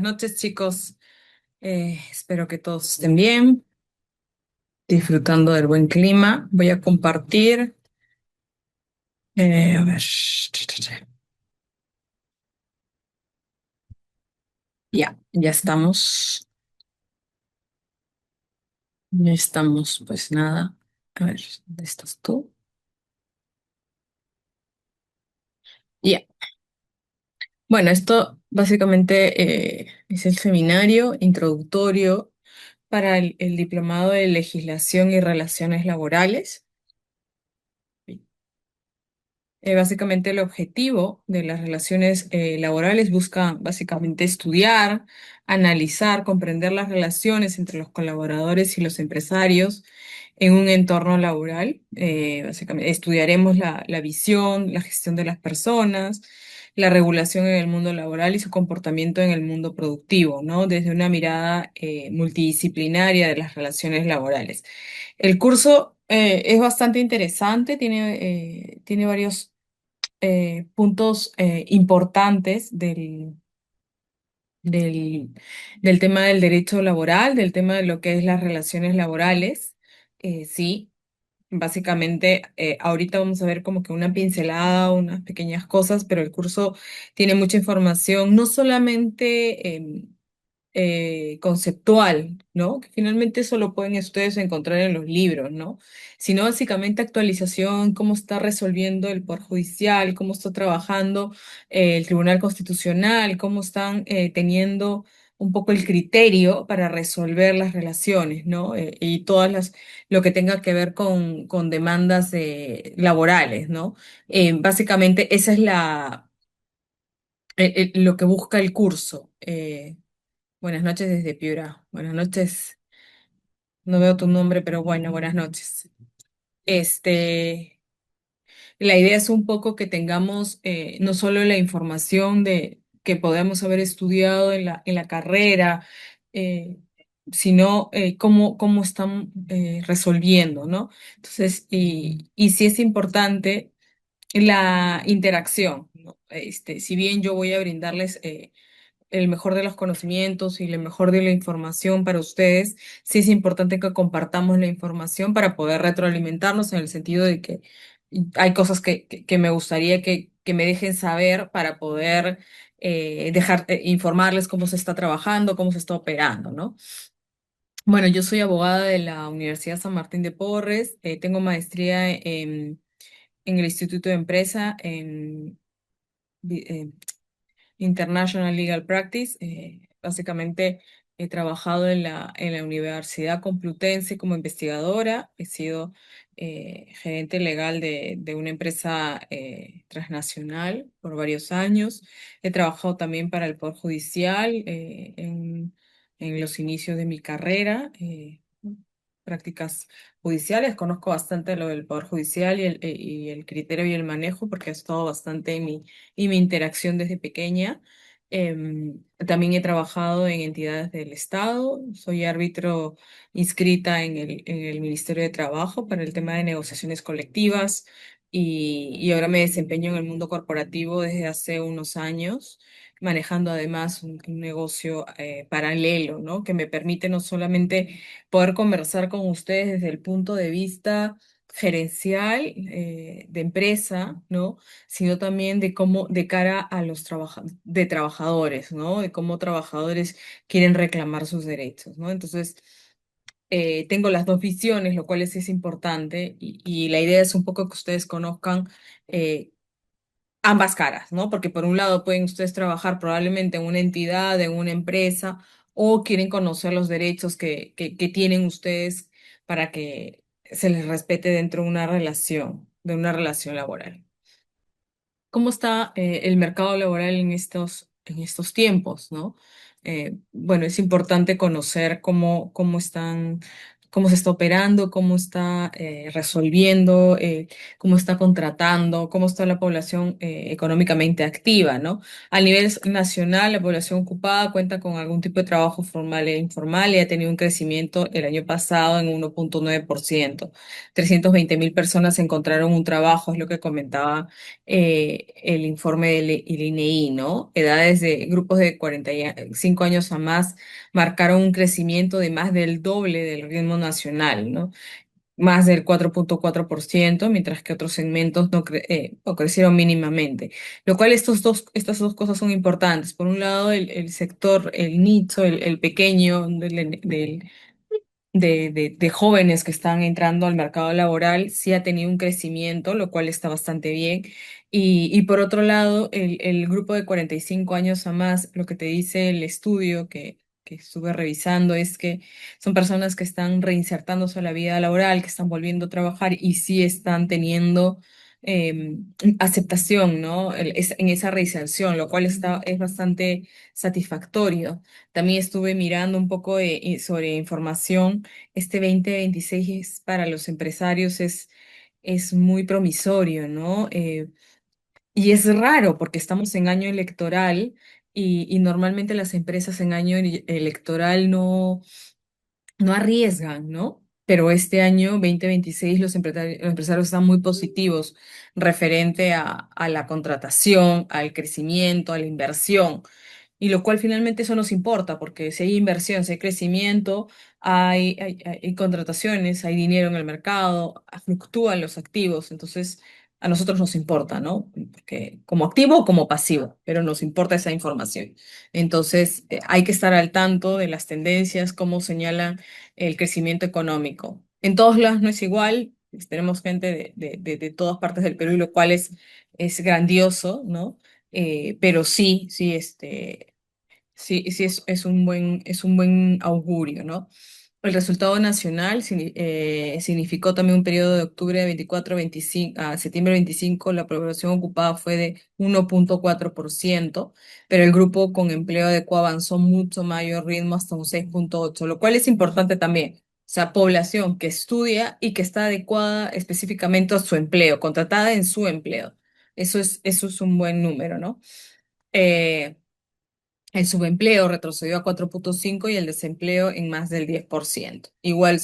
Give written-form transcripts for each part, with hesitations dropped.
noches, chicos. Espero que todos estén bien, disfrutando del buen clima. Voy a compartir. A ver. Ya estamos. Ya estamos, pues nada. A ver, ¿dónde estás tú? Ya. Bueno, esto básicamente es el seminario introductorio para el Diplomado de Legislación y Relaciones Laborales. Básicamente el objetivo de las relaciones laborales busca básicamente estudiar, analizar, comprender las relaciones entre los colaboradores y los empresarios en un entorno laboral. Básicamente estudiaremos la visión, la gestión de las personas, la regulación en el mundo laboral y su comportamiento en el mundo productivo, ¿no? Desde una mirada multidisciplinaria de las relaciones laborales. El curso es bastante interesante, tiene varios puntos importantes del, del tema del derecho laboral, del tema de lo que es las relaciones laborales. Sí, básicamente ahorita vamos a ver como que una pincelada, unas pequeñas cosas, pero el curso tiene mucha información, no solamente conceptual, ¿no? Que finalmente eso lo pueden ustedes encontrar en los libros, ¿no? Sino básicamente actualización, cómo está resolviendo el Poder Judicial, cómo está trabajando el Tribunal Constitucional, cómo están teniendo un poco el criterio para resolver las relaciones, ¿no? Y lo que tenga que ver con demandas laborales, ¿no? Básicamente esa es lo que busca el curso. Buenas noches desde Piura. Buenas noches. No veo tu nombre, pero bueno, buenas noches. Este, la idea es un poco que tengamos no solo la información de que podemos haber estudiado en la carrera, eh, sino cómo están resolviendo, ¿no? Entonces, y sí es importante la interacción, ¿no? Si bien yo voy a brindarles el mejor de los conocimientos y el mejor de la información para ustedes, sí es importante que compartamos la información para poder retroalimentarnos en el sentido de que hay cosas que me gustaría que me dejen saber para poder informarles cómo se está trabajando, cómo se está operando, ¿no? Bueno, yo soy abogada de la Universidad San Martín de Porres, tengo maestría en el Instituto de Empresa en International Legal Practice. Básicamente he trabajado en la Universidad Complutense como investigadora, he sido gerente legal de una empresa transnacional por varios años. He trabajado también para el Poder Judicial en los inicios de mi carrera. Prácticas judiciales, conozco bastante lo del Poder Judicial y el criterio y el manejo porque he estado bastante en mi interacción desde pequeña. También he trabajado en entidades del Estado, soy árbitro inscrita en el Ministerio de Trabajo para el tema de negociaciones colectivas y ahora me desempeño en el mundo corporativo desde hace unos años, manejando además un negocio paralelo, ¿no? Que me permite no solamente poder conversar con ustedes desde el punto de vista gerencial de empresa, ¿no? Sino también de cómo, de cara a los trabajadores, ¿no? De cómo trabajadores quieren reclamar sus derechos, ¿no? Entonces, tengo las dos visiones, lo cual es importante, y la idea es un poco que ustedes conozcan eh, ambas caras, ¿no? Porque por un lado pueden ustedes trabajar probablemente en una entidad, en una empresa, o quieren conocer los derechos que tienen ustedes para que se les respete dentro de una relación laboral. ¿Cómo está el mercado laboral en estos tiempos, ¿no? Bueno, es importante conocer cómo están cómo se está operando, cómo está resolviendo, cómo está contratando, cómo está la población económicamente activa, ¿no? A nivel nacional, la población ocupada cuenta con algún tipo de trabajo formal e informal y ha tenido un crecimiento el año pasado en 1,9%. 320.000 personas encontraron un trabajo, es lo que comentaba el informe del INEI, ¿no? Edades de grupos de 45 años a más marcaron un crecimiento de más del doble del ritmo nacional, ¿no? Más del 4,4%, mientras que otros segmentos no crecieron mínimamente. Lo cual estas dos cosas son importantes. Por un lado, el sector, el nicho, el pequeño de jóvenes que están entrando al mercado laboral sí ha tenido un crecimiento, lo cual está bastante bien. Y por otro lado, el grupo de 45 años a más, lo que te dice el estudio que estuve revisando es que son personas que están reinsertándose a la vida laboral, que están volviendo a trabajar y sí están teniendo aceptación, ¿no? En esa reinserción, lo cual es bastante satisfactorio. También estuve mirando un poco sobre información. Este 2026 para los empresarios es muy promisorio, ¿no? Y es raro porque estamos en año electoral y normalmente las empresas en año electoral no arriesgan, ¿no? Pero este año 2026 los empresarios están muy positivos referente a la contratación, al crecimiento, a la inversión. Y lo cual finalmente eso nos importa, porque si hay inversión, si hay crecimiento, hay contrataciones, hay dinero en el mercado, fluctúan los activos, entonces a nosotros nos importa, ¿no? Porque como activo o como pasivo, pero nos importa esa información. Entonces hay que estar al tanto de las tendencias, cómo señalan el crecimiento económico. En todos lados no es igual, tenemos gente de todas partes del Perú, y lo cual es grandioso, ¿no? Pero sí, sí, sí, sí es un buen augurio, ¿no? El resultado nacional significó también un periodo de octubre de 24 25, a septiembre 25, la población ocupada fue de 1,4%, pero el grupo con empleo adecuado avanzó mucho mayor ritmo hasta un 6,8%, lo cual es importante también. O sea, población que estudia y que está adecuada específicamente a su empleo, contratada en su empleo. Eso es un buen número, ¿no? Eh, el subempleo retrocedió a 4,5 y el desempleo en más del 10%. Igual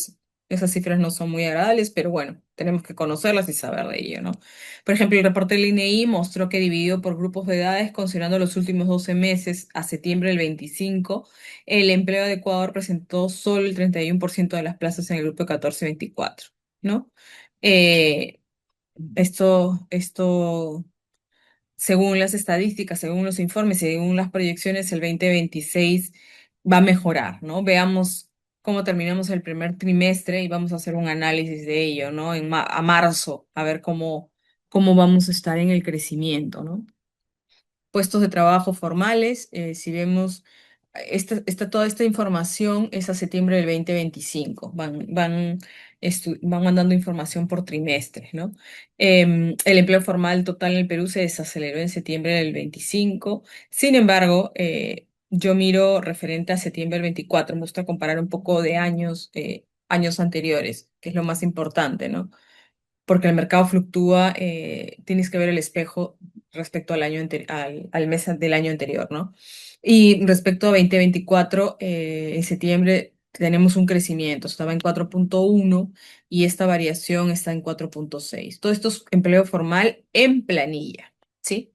esas cifras no son muy agradables, pero bueno, tenemos que conocerlas y saber de ello, ¿no? Por ejemplo, el reporte del INEI mostró que dividido por grupos de edades, considerando los últimos 12 meses a septiembre del 25, el empleo de Ecuador presentó solo el 31% de las plazas en el grupo de 14 a 24, ¿no? Eh, esto según las estadísticas, según los informes, según las proyecciones, el 2026 va a mejorar, ¿no? Veamos cómo terminamos el primer trimestre y vamos a hacer un análisis de ello, ¿no? A marzo, a ver cómo vamos a estar en el crecimiento, ¿no? Puestos de trabajo formales, si vemos, toda esta información es a septiembre del 2025, van mandando información por trimestres, ¿no? El empleo formal total en el Perú se desaceleró en septiembre del 25. Sin embargo, yo miro referente a septiembre del 24, me gusta comparar un poco de años anteriores, que es lo más importante, ¿no? Porque el mercado fluctúa, tienes que ver el espejo respecto al mes del año anterior, ¿no? Y respecto a 2024, en septiembre tenemos un crecimiento, estaba en 4,1 y esta variación está en 4,6. Todo esto es empleo formal en planilla, ¿sí?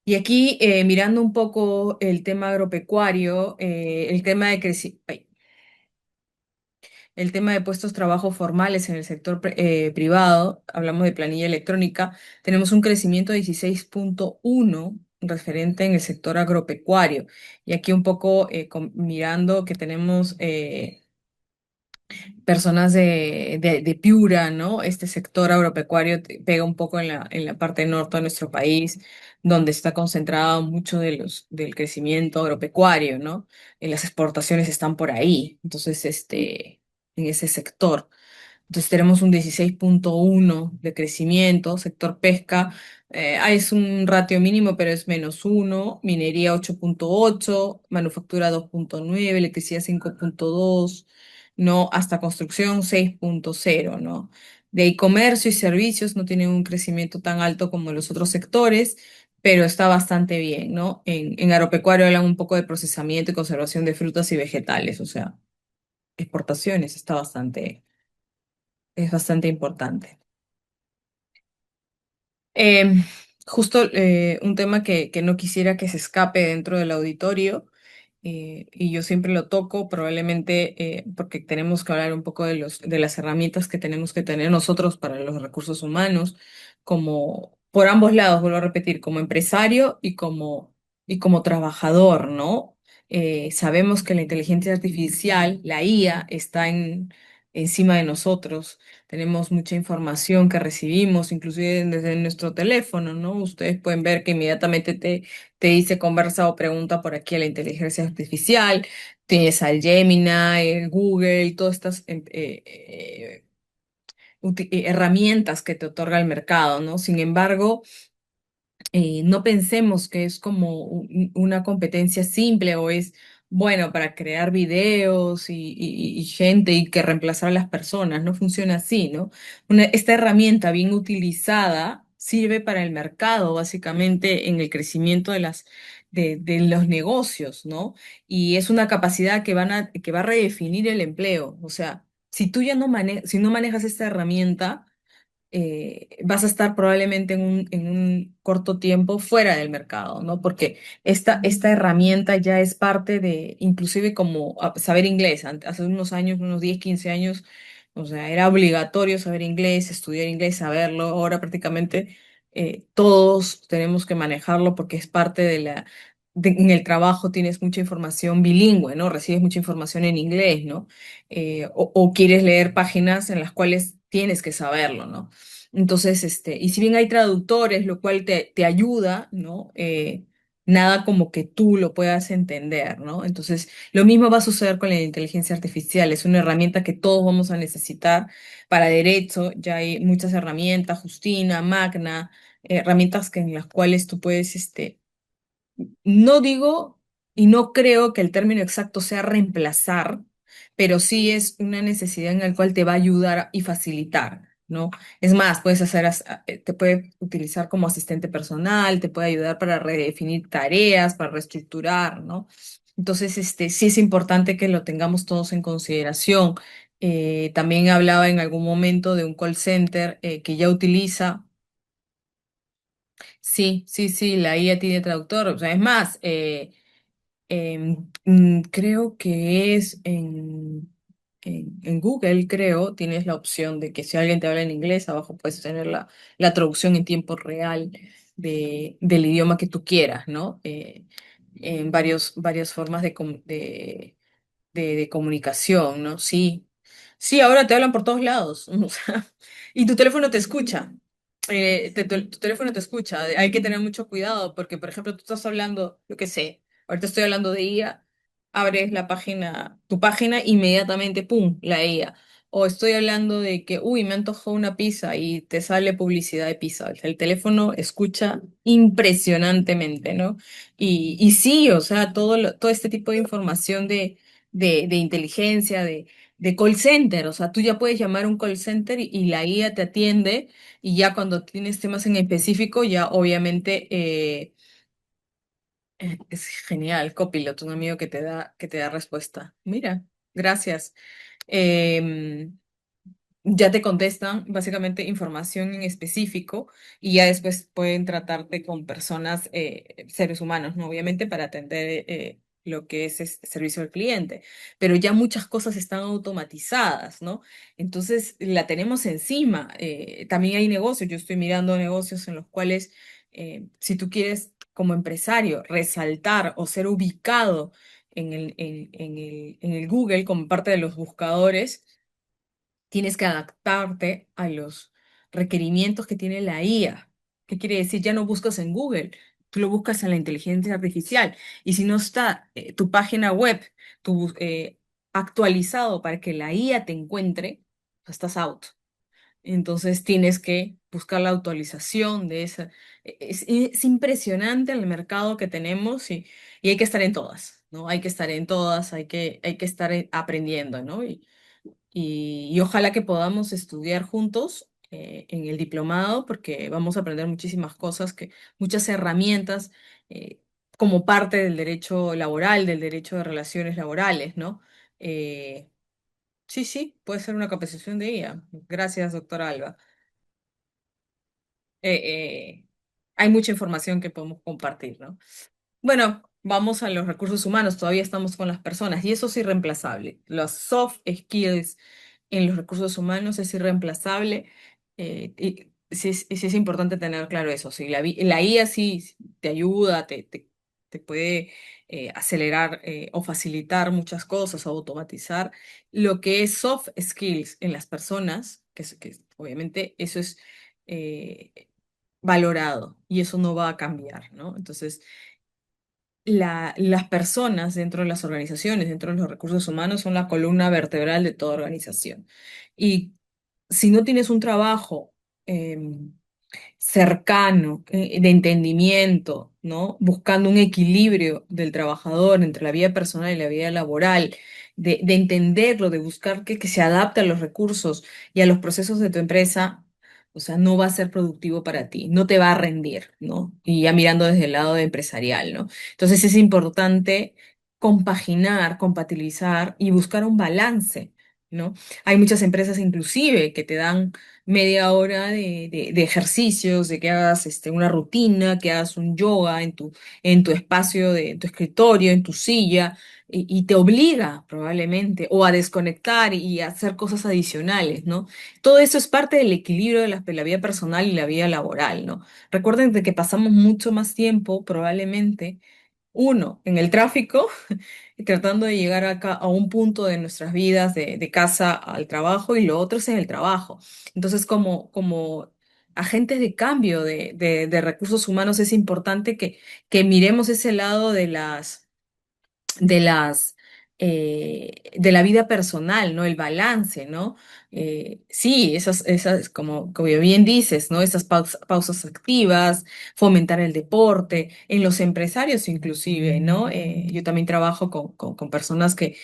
Y aquí, mirando un poco el tema agropecuario, el tema de crecimiento, el tema de puestos de trabajo formales en el sector privado, hablamos de planilla electrónica, tenemos un crecimiento de 16,1 referente en el sector agropecuario. Y aquí un poco mirando que tenemos personas de Piura, ¿no? Este sector agropecuario pega un poco en la parte norte de nuestro país, donde está concentrado mucho del crecimiento agropecuario, ¿no? Las exportaciones están por ahí. Entonces, en ese sector. Entonces tenemos un 16,1 de crecimiento, sector pesca, es un ratio mínimo, pero es -1, minería 8,8, manufactura 2,9, electricidad 5,2, ¿no? Hasta construcción 6.0, ¿no? De ahí comercio y servicios no tienen un crecimiento tan alto como los otros sectores, pero está bastante bien, ¿no? En agropecuario hablan un poco de procesamiento y conservación de frutas y vegetales, o sea, exportaciones es bastante importante. Em, Justo un tema que no quisiera que se escape dentro del auditorio, y yo siempre lo toco, probablemente porque tenemos que hablar un poco de las herramientas que tenemos que tener nosotros para los recursos humanos, como por ambos lados, vuelvo a repetir, como empresario y como trabajador, ¿no? Sabemos que la inteligencia artificial, la IA, está encima de nosotros. Tenemos mucha información que recibimos, inclusive desde nuestro teléfono, ¿no? Ustedes pueden ver que inmediatamente te dice conversa o pregunta por aquí a la inteligencia artificial. Tienes al Gemini, el Google, todas estas herramientas que te otorga el mercado, ¿no? Sin embargo, no pensemos que es como una competencia simple o es bueno para crear videos y gente y que reemplazar a las personas. No funciona así, ¿no? Esta herramienta bien utilizada sirve para el mercado, básicamente en el crecimiento de los negocios, ¿no? Y es una capacidad que va a redefinir el empleo. O sea, si tú ya si no manejas esta herramienta, vas a estar probablemente en un corto tiempo fuera del mercado, ¿no? Porque esta herramienta ya es parte de, inclusive como saber inglés. Hace unos años, unos 10 15 años, o sea, era obligatorio saber inglés, estudiar inglés, saberlo. Ahora prácticamente todos tenemos que manejarlo porque es parte en el trabajo tienes mucha información bilingüe, ¿no? Recibes mucha información en inglés, ¿no? O quieres leer páginas en las cuales tienes que saberlo, ¿no? Entonces, y si bien hay traductores, lo cual te ayuda, ¿no? Nada como que tú lo puedas entender, ¿no? Entonces, lo mismo va a suceder con la inteligencia artificial. Es una herramienta que todos vamos a necesitar para derecho. Ya hay muchas herramientas, Justina, Magna, herramientas en las cuales tú puedes, no digo y no creo que el término exacto sea reemplazar, pero sí es una necesidad en la cual te va a ayudar y facilitar, ¿no? Es más, te puede utilizar como asistente personal, te puede ayudar para redefinir tareas, para reestructurar, ¿no? Entonces, sí es importante que lo tengamos todos en consideración. También hablaba en algún momento de un call center que ya utiliza. Sí, sí, sí, la IA tiene traductor. O sea, es más, creo que es en Google, creo, tienes la opción de que si alguien te habla en inglés, abajo puedes tener la traducción en tiempo real del idioma que tú quieras, ¿no? En varias formas de comunicación, ¿no? Sí. Sí, ahora te hablan por todos lados. O sea, y tu teléfono te escucha. Tu teléfono te escucha. Hay que tener mucho cuidado porque, por ejemplo, tú estás hablando, yo qué sé, ahorita estoy hablando de IA, abres tu página, inmediatamente, ¡pum!, la IA. O estoy hablando de que, uy, me antojó una pizza y te sale publicidad de pizza. O sea, el teléfono escucha impresionantemente, ¿no? Y sí, o sea, todo este tipo de información de inteligencia, de call center. O sea, tú ya puedes llamar a un call center y la IA te atiende y ya cuando tienes temas en específico, ya obviamente es genial, Copilot, un amigo que te da respuesta. Mira, gracias. Em, ya te contestan básicamente información en específico y ya después pueden tratarte con personas, seres humanos, ¿no? Obviamente para atender lo que es este servicio al cliente, pero ya muchas cosas están automatizadas, ¿no? Entonces la tenemos encima. También hay negocios, yo estoy mirando negocios en los cuales si tú quieres como empresario resaltar o ser ubicado en el Google como parte de los buscadores, tienes que adaptarte a los requerimientos que tiene la IA. ¿Qué quiere decir? Ya no buscas en Google, tú lo buscas en la inteligencia artificial. Y si no está tu página web actualizado para que la IA te encuentre, pues estás out. Entonces tienes que buscar la actualización de esa. Es impresionante el mercado que tenemos y hay que estar en todas, ¿no? Hay que estar en todas, hay que estar aprendiendo, ¿no? y ojalá que podamos estudiar juntos en el diplomado porque vamos a aprender muchísimas cosas, muchas herramientas como parte del derecho laboral, del derecho de relaciones laborales, ¿no? Eh, sí, sí, puede ser una capacitación de IA. Gracias, doctora Alba. Hay mucha información que podemos compartir, ¿no? Bueno, vamos a los recursos humanos, todavía estamos con las personas y eso es irreemplazable. Los soft skills en los recursos humanos es irreemplazable y sí es importante tener claro eso. Si la IA sí te ayuda, te puede acelerar o facilitar muchas cosas, automatizar. Lo que es soft skills en las personas, obviamente eso es eh, valorado y eso no va a cambiar, ¿no? Entonces, las personas dentro de las organizaciones, dentro de los recursos humanos, son la columna vertebral de toda organización. Y si no tienes un trabajo cercano, de entendimiento, ¿no? Buscando un equilibrio del trabajador entre la vida personal y la vida laboral, de entenderlo, de buscar que se adapte a los recursos y a los procesos de tu empresa, o sea, no va a ser productivo para ti, no te va a rendir, ¿no? Y ya mirando desde el lado empresarial, ¿no? Entonces es importante compaginar, compatibilizar y buscar un balance, ¿no? Hay muchas empresas inclusive que te dan media hora de ejercicios, de que hagas una rutina, que hagas un yoga en tu espacio, en tu escritorio, en tu silla, y te obliga probablemente o a desconectar y a hacer cosas adicionales, ¿no? Todo eso es parte del equilibrio de la vida personal y la vida laboral, ¿no? Recuerden de que pasamos mucho más tiempo probablemente uno, en el tráfico, y tratando de llegar acá a un punto de nuestras vidas, de casa al trabajo, y lo otro es en el trabajo. Entonces, como agentes de cambio de recursos humanos, es importante que miremos ese lado de las de la vida personal, ¿no? El balance, ¿no? Sí, como bien dices, ¿no? Esas pausas activas, fomentar el deporte, en los empresarios inclusive, ¿no? Yo también trabajo con personas que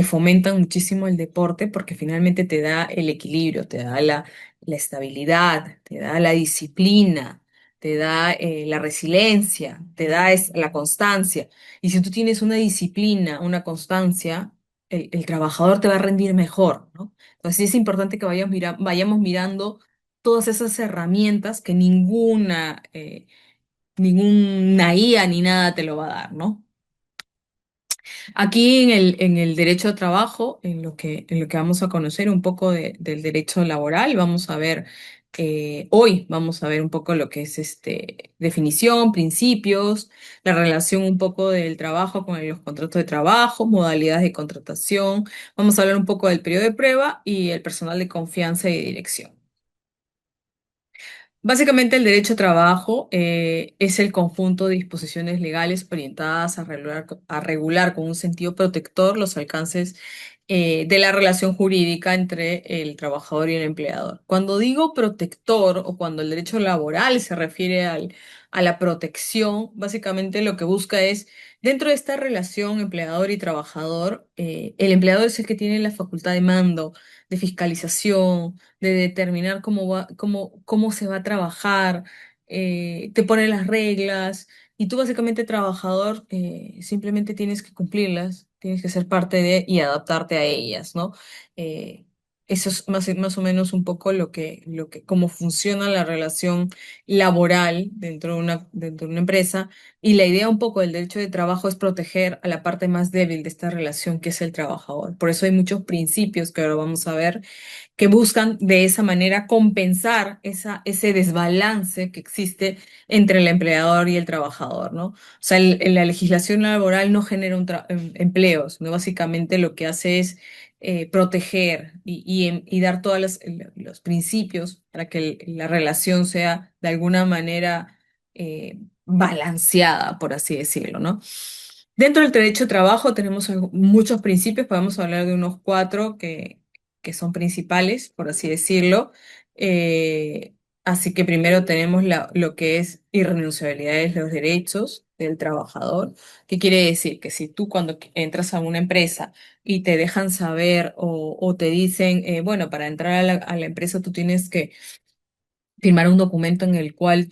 fomentan muchísimo el deporte porque finalmente te da el equilibrio, te da la estabilidad, te da la disciplina, te da la resiliencia, te da la constancia. Y si tú tienes una disciplina, una constancia, el trabajador te va a rendir mejor, ¿no? Entonces sí es importante que vayamos mirando todas esas herramientas que ninguna IA ni nada te lo va a dar, ¿no? Aquí en el derecho de trabajo, en lo que vamos a conocer un poco del derecho laboral, vamos a ver, hoy vamos a ver un poco lo que es definición, principios, la relación un poco del trabajo con los contratos de trabajo, modalidades de contratación, vamos a hablar un poco del periodo de prueba y el personal de confianza y dirección. Básicamente, el derecho a trabajo es el conjunto de disposiciones legales orientadas a regular con un sentido protector los alcances de la relación jurídica entre el trabajador y el empleador. Cuando digo protector o cuando el derecho laboral se refiere a la protección, básicamente lo que busca es, dentro de esta relación empleador y trabajador, el empleador es el que tiene la facultad de mando, de fiscalización, de determinar cómo se va a trabajar, te pone las reglas y tú básicamente trabajador simplemente tienes que cumplirlas, tienes que ser parte de y adaptarte a ellas, ¿no? Eh, Eso es más o menos un poco cómo funciona la relación laboral dentro de una empresa. Y la idea un poco del derecho de trabajo es proteger a la parte más débil de esta relación, que es el trabajador. Por eso hay muchos principios que ahora vamos a ver que buscan de esa manera compensar ese desbalance que existe entre el empleador y el trabajador, ¿no? O sea, la legislación laboral no genera empleos, ¿no? Básicamente lo que hace es proteger y dar todos los principios para que la relación sea de alguna manera balanceada, por así decirlo, ¿no? Dentro del derecho de trabajo tenemos muchos principios, podemos hablar de unos cuatro que son principales, por así decirlo. Así que primero tenemos lo que es irrenunciabilidades de los derechos del trabajador. ¿Qué quiere decir? Que si tú cuando entras a una empresa y te dejan saber o te dicen, bueno, para entrar a la empresa tú tienes que firmar un documento en el cual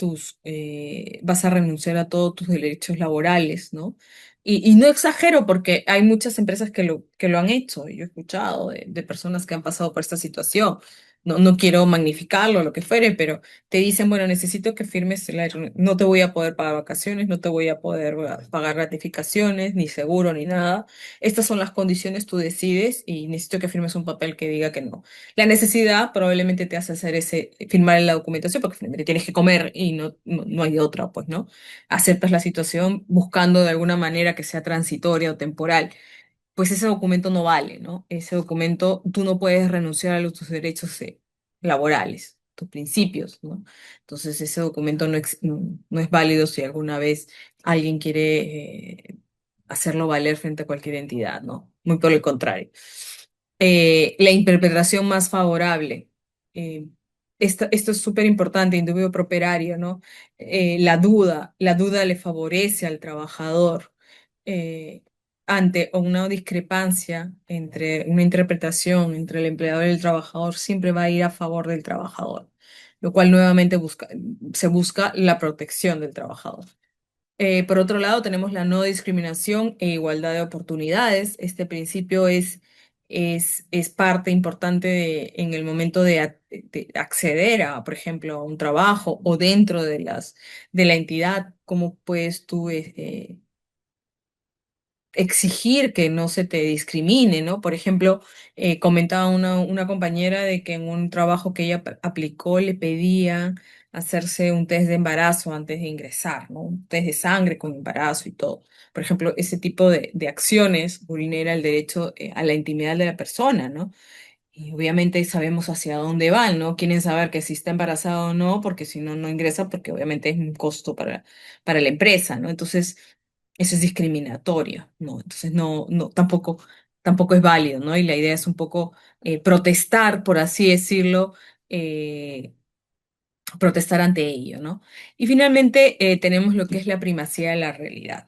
vas a renunciar a todos tus derechos laborales, ¿no? Y no exagero porque hay muchas empresas que lo han hecho. Yo he escuchado de personas que han pasado por esta situación. No quiero magnificarlo, lo que fuere, pero te dicen, bueno, necesito que firmes, no te voy a poder pagar vacaciones, no te voy a poder pagar gratificaciones, ni seguro, ni nada. Estas son las condiciones, tú decides y necesito que firmes un papel que diga que no. La necesidad probablemente te hace hacer firmar la documentación porque finalmente tienes que comer y no hay otra, pues, ¿no? Aceptas la situación buscando de alguna manera que sea transitoria o temporal, pues ese documento no vale, ¿no? Ese documento, tú no puedes renunciar a tus derechos laborales, tus principios, ¿no? Entonces ese documento no es válido si alguna vez alguien quiere hacerlo valer frente a cualquier entidad, ¿no? Muy por el contrario. La interpretación más favorable. eh, esto es súper importante, indubio properario, ¿no? La duda le favorece al trabajador eh, ante una discrepancia entre una interpretación entre el empleador y el trabajador, siempre va a ir a favor del trabajador, lo cual nuevamente se busca la protección del trabajador. Por otro lado, tenemos la no discriminación e igualdad de oportunidades. Este principio es parte importante en el momento de acceder a, por ejemplo, a un trabajo o dentro de la entidad, cómo puedes tú exigir que no se te discrimine, ¿no? Por ejemplo, comentaba una compañera de que en un trabajo que ella aplicó le pedían hacerse un test de embarazo antes de ingresar, ¿no? Un test de sangre con embarazo y todo. Por ejemplo, ese tipo de acciones vulnera el derecho, a la intimidad de la persona, ¿no? Y obviamente sabemos hacia dónde van, ¿no? Quieren saber que si está embarazada o no, porque si no, no ingresa, porque obviamente es un costo para la empresa, ¿no? Entonces, eso es discriminatorio, ¿no? Entonces, tampoco es válido, ¿no? Y la idea es un poco protestar, por así decirlo, eh, protestar ante ello, ¿no? Y finalmente tenemos lo que es la primacía de la realidad.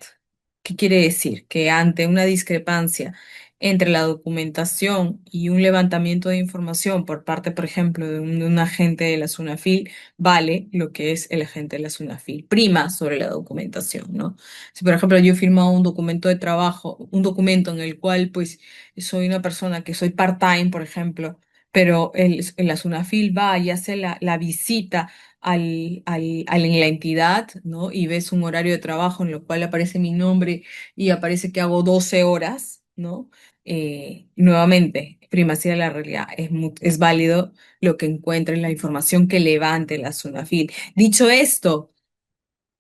¿Qué quiere decir? Que ante una discrepancia entre la documentación y un levantamiento de información por parte, por ejemplo, de un agente de la SUNAFIL, vale lo que es el agente de la SUNAFIL, prima sobre la documentación, ¿no? Si, por ejemplo, yo he firmado un documento de trabajo, un documento en el cual, pues, soy una persona que soy part-time, por ejemplo, pero la SUNAFIL va y hace la visita en la entidad, ¿no? Y ves un horario de trabajo en el cual aparece mi nombre y aparece que hago 12 horas, ¿no? Nuevamente, primacía de la realidad, es válido lo que encuentre en la información que levante la SUNAFIL. Dicho esto,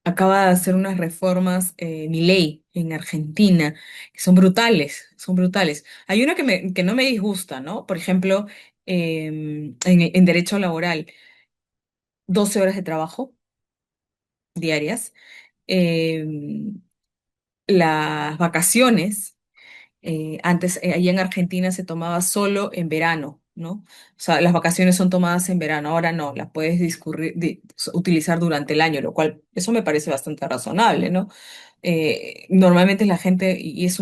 acaba de hacer unas reformas, mi ley en Argentina, que son brutales, son brutales. Hay una que no me disgusta, ¿no? Por ejemplo, en derecho laboral, 12 horas de trabajo diarias. em, las vacaciones, antes ahí en Argentina se tomaba solo en verano, ¿no? O sea, las vacaciones son tomadas en verano, ahora no, las puedes utilizar durante el año, lo cual eso me parece bastante razonable, ¿no? Normalmente la gente, y es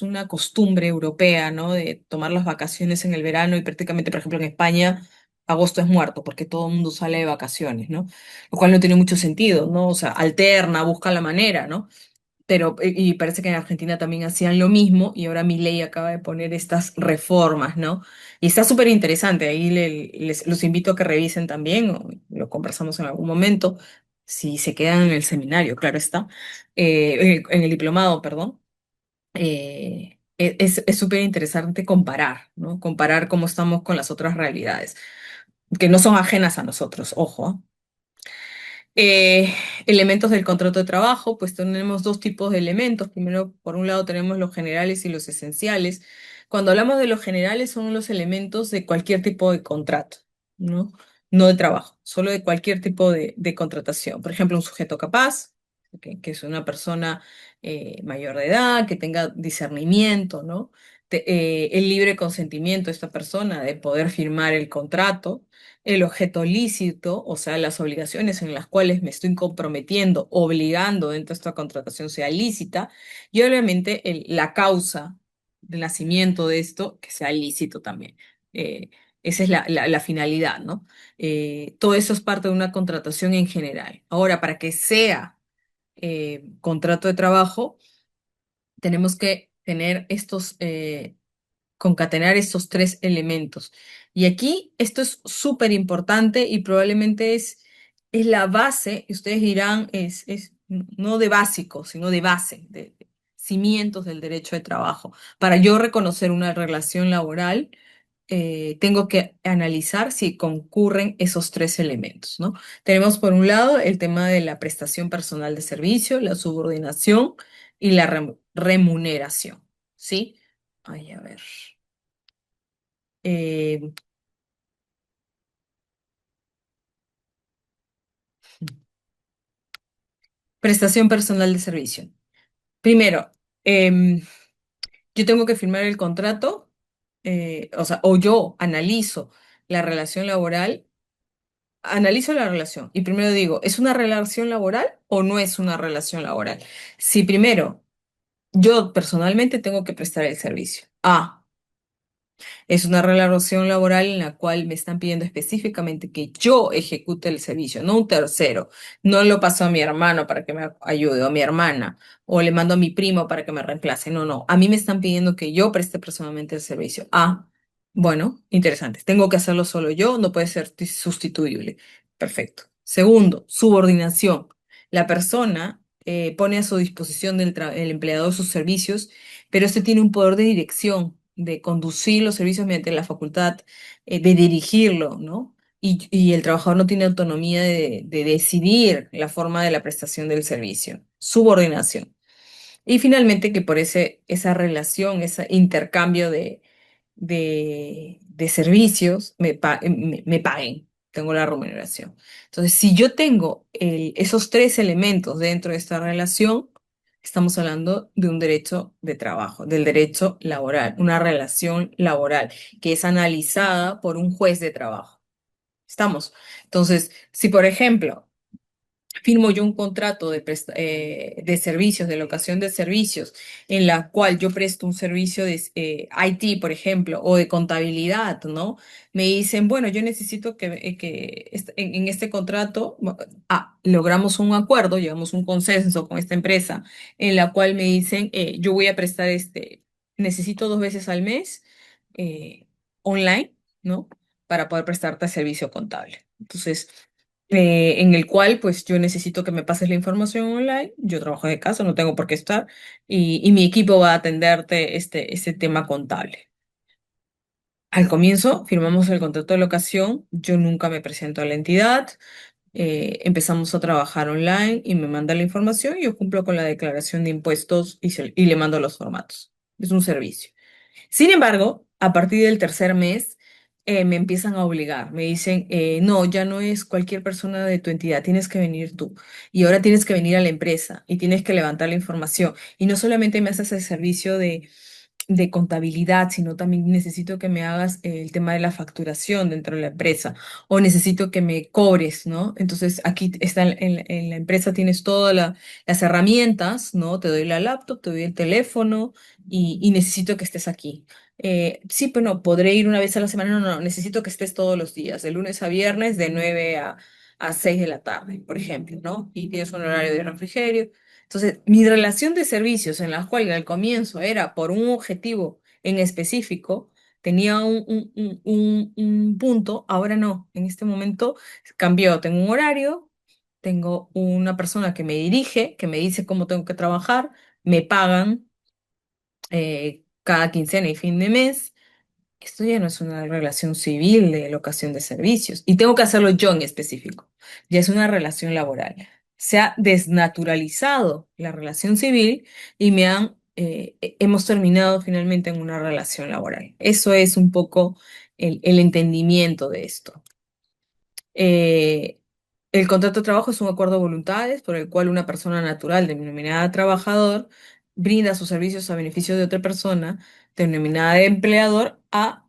una costumbre europea, ¿no? De tomar las vacaciones en el verano y prácticamente, por ejemplo, en España, agosto es muerto porque todo el mundo sale de vacaciones, ¿no? Lo cual no tiene mucho sentido, ¿no? O sea, alterna, busca la manera, ¿no? Pero, y parece que en Argentina también hacían lo mismo y ahora ley acaba de poner estas reformas, ¿no? Y está súper interesante, ahí los invito a que revisen también, o lo conversamos en algún momento, si se quedan en el seminario, claro está, en el diplomado, perdón. Es súper interesante comparar, ¿no? Comparar cómo estamos con las otras realidades, que no son ajenas a nosotros, ojo, ¿ah? Eh, Elementos del contrato de trabajo, pues tenemos dos tipos de elementos. Primero, por un lado, tenemos los generales y los esenciales. Cuando hablamos de los generales, son los elementos de cualquier tipo de contrato, ¿no? No de trabajo, solo de cualquier tipo de contratación. Por ejemplo, un sujeto capaz, que es una persona mayor de edad, que tenga discernimiento, ¿no? el libre consentimiento de esta persona de poder firmar el contrato, el objeto lícito, o sea, las obligaciones en las cuales me estoy comprometiendo, obligando dentro de esta contratación sea lícita, y obviamente la causa del nacimiento de esto que sea lícito también. Eh, Esa es la finalidad, ¿no? Todo eso es parte de una contratación en general. Ahora, para que sea contrato de trabajo, tenemos que tener concatenar estos tres elementos. Y aquí esto es súper importante y probablemente es la base, y ustedes dirán, es no de básico, sino de base, de cimientos del derecho de trabajo. Para yo reconocer una relación laboral, tengo que analizar si concurren esos tres elementos, ¿no? Tenemos por un lado el tema de la prestación personal de servicio, la subordinación y la remuneración, ¿sí? Ay, a ver. Eh, Prestación personal de servicio. Primero, yo tengo que firmar el contrato, o sea, o yo analizo la relación laboral, analizo la relación y primero digo, ¿es una relación laboral o no es una relación laboral? Si primero yo personalmente tengo que prestar el servicio. Es una relación laboral en la cual me están pidiendo específicamente que yo ejecute el servicio, no un tercero. No lo paso a mi hermano para que me ayude, o a mi hermana, o le mando a mi primo para que me reemplace. No, no. A mí me están pidiendo que yo preste personalmente el servicio. Bueno, interesante. Tengo que hacerlo solo yo, no puede ser sustituible. Perfecto. Segundo, subordinación. La persona pone a su disposición el empleador sus servicios, pero este tiene un poder de dirección, de conducir los servicios mediante la facultad de dirigirlo, ¿no? Y el trabajador no tiene autonomía de decidir la forma de la prestación del servicio. Subordinación. Y finalmente que por esa relación, ese intercambio de servicios, me paguen, tengo la remuneración. Entonces, si yo tengo esos tres elementos dentro de esta relación, estamos hablando de un derecho de trabajo, del derecho laboral, una relación laboral que es analizada por un juez de trabajo. ¿Estamos? Entonces, si por ejemplo firmo yo un contrato de servicios, de locación de servicios, en la cual yo presto un servicio de IT, por ejemplo, o de contabilidad, ¿no? Me dicen, bueno, yo necesito en este contrato, logramos un acuerdo, llegamos a un consenso con esta empresa, en la cual me dicen, yo voy a prestar necesito 2 veces al mes online, ¿no? Para poder prestarte servicio contable. Entonces, en el cual pues yo necesito que me pases la información online, yo trabajo de casa, no tengo por qué estar, y mi equipo va a atenderte este tema contable. Al comienzo firmamos el contrato de locación, yo nunca me presento a la entidad, empezamos a trabajar online y me manda la información y yo cumplo con la declaración de impuestos y le mando los formatos. Es un servicio. Sin embargo, a partir del tercer mes, me empiezan a obligar. Me dicen, no, ya no es cualquier persona de tu entidad, tienes que venir tú. Y ahora tienes que venir a la empresa y tienes que levantar la información. Y no solamente me haces el servicio de contabilidad, sino también necesito que me hagas el tema de la facturación dentro de la empresa o necesito que me cobres, ¿no? Entonces aquí está en la empresa tienes todas las herramientas, ¿no? Te doy la laptop, te doy el teléfono y necesito que estés aquí. Sí, pero no, podré ir una vez a la semana, no, no, necesito que estés todos los días, de lunes a viernes, de 9 a 6 de la tarde, por ejemplo, ¿no? Y tienes un horario de refrigerio. Entonces, mi relación de servicios en la cual al comienzo era por un objetivo en específico, tenía un punto, ahora no, en este momento cambió, tengo un horario, tengo una persona que me dirige, que me dice cómo tengo que trabajar, me pagan cada quincena y fin de mes. Esto ya no es una relación civil de locación de servicios y tengo que hacerlo yo en específico. Ya es una relación laboral. Se ha desnaturalizado la relación civil y hemos terminado finalmente en una relación laboral. Eso es un poco el entendimiento de esto. Eh, el contrato de trabajo es un acuerdo de voluntades por el cual una persona natural denominada trabajador brinda sus servicios a beneficio de otra persona denominada de empleador a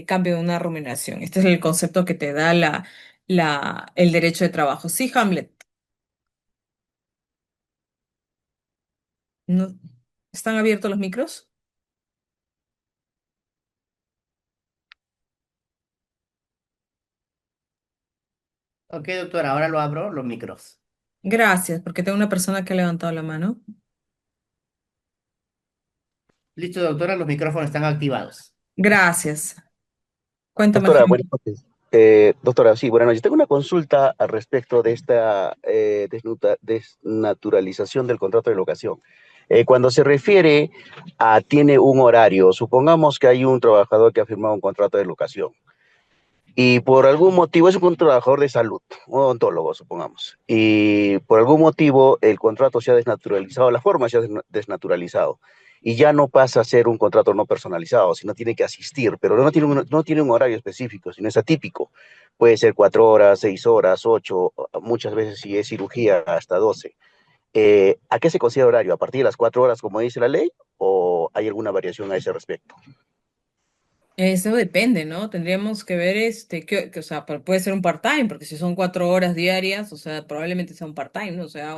cambio de una remuneración. Este es el concepto que te da el derecho de trabajo. Sí, Hamlet. ¿No? ¿Están abiertos los micros? Ok, doctora, ahora lo abro los micros. Gracias, porque tengo una persona que ha levantado la mano. Listo, doctora, los micrófonos están activados. Gracias. Cuéntame, Doctora, buenas Jaime. noches. Doctora, sí, buenas noches. Tengo una consulta al respecto de esta desnaturalización del contrato de locación. Cuando se refiere a tiene un horario, supongamos que hay un trabajador que ha firmado un contrato de locación y por algún motivo es un trabajador de salud, un odontólogo, supongamos, y por algún motivo el contrato se ha desnaturalizado, la forma se ha desnaturalizado y ya no pasa a ser un contrato no personalizado, sino tiene que asistir, pero no tiene un horario específico, sino es atípico. Puede ser 4 horas, 6 horas, 8, muchas veces si es cirugía hasta 12. ¿A qué se considera horario? ¿A partir de las 4 horas, como dice la ley, o hay alguna variación a ese respecto? Eso depende, ¿no? Tendríamos que ver o sea, puede ser un part-time, porque si son 4 horas diarias, o sea, probablemente sea un part-time, ¿no? O sea,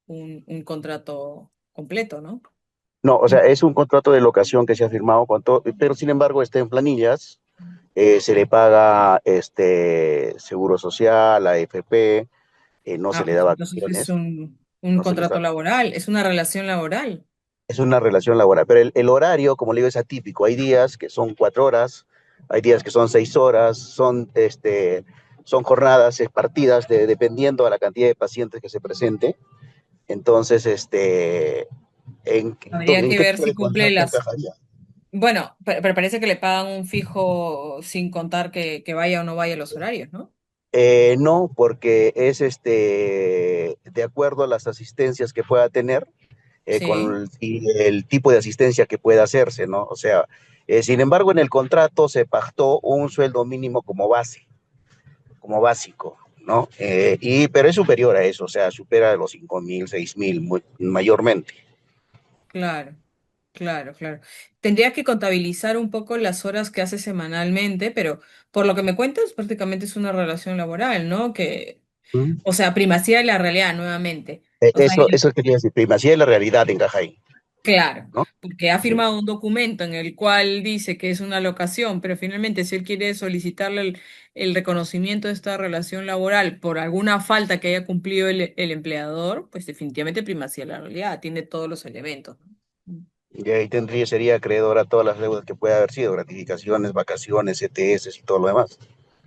un contrato completo, ¿no? No, o Mm. sea, es un contrato de locación que se ha firmado con todo, pero sin embargo está en planillas, se le paga seguro social, AFP, no se Ah, le pues da entonces es vacaciones, un no se les contrato da. laboral, es una relación laboral. Es una relación laboral, pero el horario, como le digo, es atípico. Hay días que son 4 horas, hay días que son 6 horas, son jornadas partidas dependiendo de la cantidad de pacientes que se presente. Entonces, Habría ¿en que qué ver tipo si de cumple contrato las... encajaría? Bueno, pero parece que le pagan un fijo sin contar que vaya o no vaya a los horarios, ¿no? No, porque es de acuerdo a las asistencias que pueda tener Sí. y el tipo de asistencia que pueda hacerse, ¿no? O sea, sin embargo, en el contrato se pactó un sueldo mínimo como base, como básico, ¿no? Pero es superior a eso, o sea, supera los 5.000, 6.000 mayormente. Claro, claro, claro. Tendría que contabilizar un poco las horas que hace semanalmente, pero por lo que me cuentas, prácticamente es una relación laboral, ¿no? ¿Mm? O sea, primacía de la realidad, nuevamente. O sea, Eso quería decir, primacía de la realidad encaja ahí, claro, ¿no? porque ha Sí. firmado un documento en el cual dice que es una locación, pero finalmente si él quiere solicitarle el reconocimiento de esta relación laboral por alguna falta que haya cumplido el empleador, pues definitivamente primacía de la realidad, tiene todos los elementos, ¿no? Y ahí sería acreedor a todas las deudas que pueda haber sido, gratificaciones, vacaciones, ETS y todo lo demás.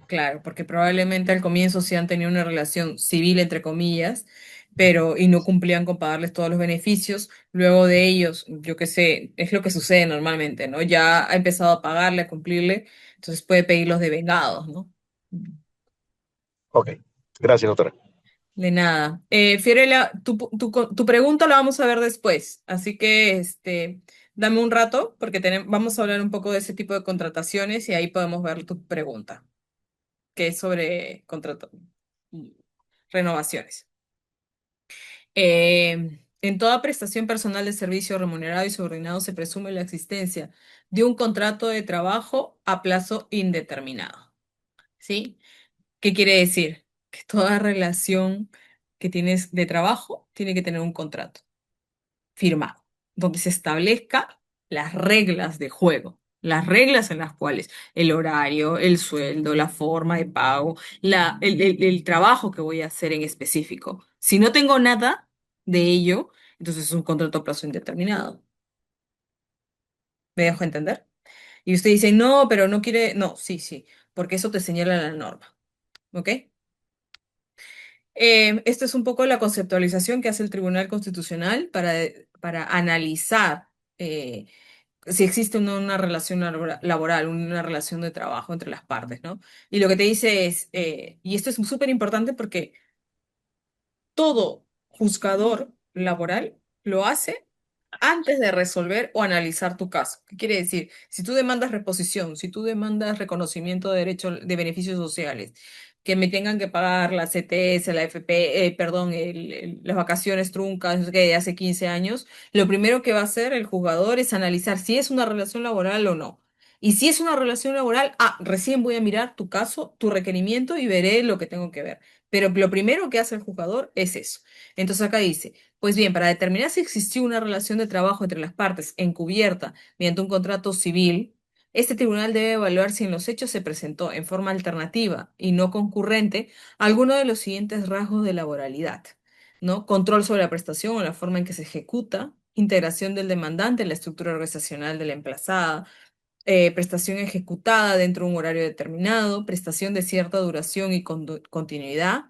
Claro, porque probablemente al comienzo sí han tenido una relación civil, entre comillas, pero y no cumplían con pagarles todos los beneficios. Luego de ellos, yo qué sé, es lo que sucede normalmente, ¿no? Ya ha empezado a pagarle, a cumplirle, entonces puede pedirlos de vengados, ¿no? Ok, gracias, doctora. De nada. Fiorella, tu pregunta la vamos a ver después, así que dame un rato porque vamos a hablar un poco de ese tipo de contrataciones y ahí podemos ver tu pregunta, que es sobre renovaciones. En toda prestación personal de servicio remunerado y subordinado se presume la existencia de un contrato de trabajo a plazo indeterminado. ¿Sí? ¿Qué quiere decir? Que toda relación que tienes de trabajo tiene que tener un contrato firmado, donde se establezca las reglas de juego, las reglas en las cuales el horario, el sueldo, la forma de pago, el trabajo que voy a hacer en específico. Si no tengo nada de ello, entonces es un contrato a plazo indeterminado. ¿Me dejo entender? Y usted dice, no, pero no quiere, no, sí, sí, porque eso te señala la norma. ¿Ok? Esta es un poco la conceptualización que hace el Tribunal Constitucional para analizar eh, si existe o no una relación laboral, una relación de trabajo entre las partes, ¿no? Y lo que te dice es, y esto es súper importante porque todo juzgador laboral lo hace antes de resolver o analizar tu caso. ¿Qué quiere decir? Si tú demandas reposición, si tú demandas reconocimiento de derechos de beneficios sociales, que me tengan que pagar la CTS, la FP, perdón, las vacaciones truncas, no sé qué, de hace 15 años, lo primero que va a hacer el juzgador es analizar si es una relación laboral o no. Y si es una relación laboral, recién voy a mirar tu caso, tu requerimiento y veré lo que tengo que ver. Pero lo primero que hace el juzgador es eso. Entonces acá dice, pues bien, para determinar si existió una relación de trabajo entre las partes encubierta mediante un contrato civil, este tribunal debe evaluar si en los hechos se presentó en forma alternativa y no concurrente alguno de los siguientes rasgos de laboralidad, ¿no? Control sobre la prestación o la forma en que se ejecuta, integración del demandante en la estructura organizacional de la emplazada, prestación ejecutada dentro de un horario determinado, prestación de cierta duración y continuidad,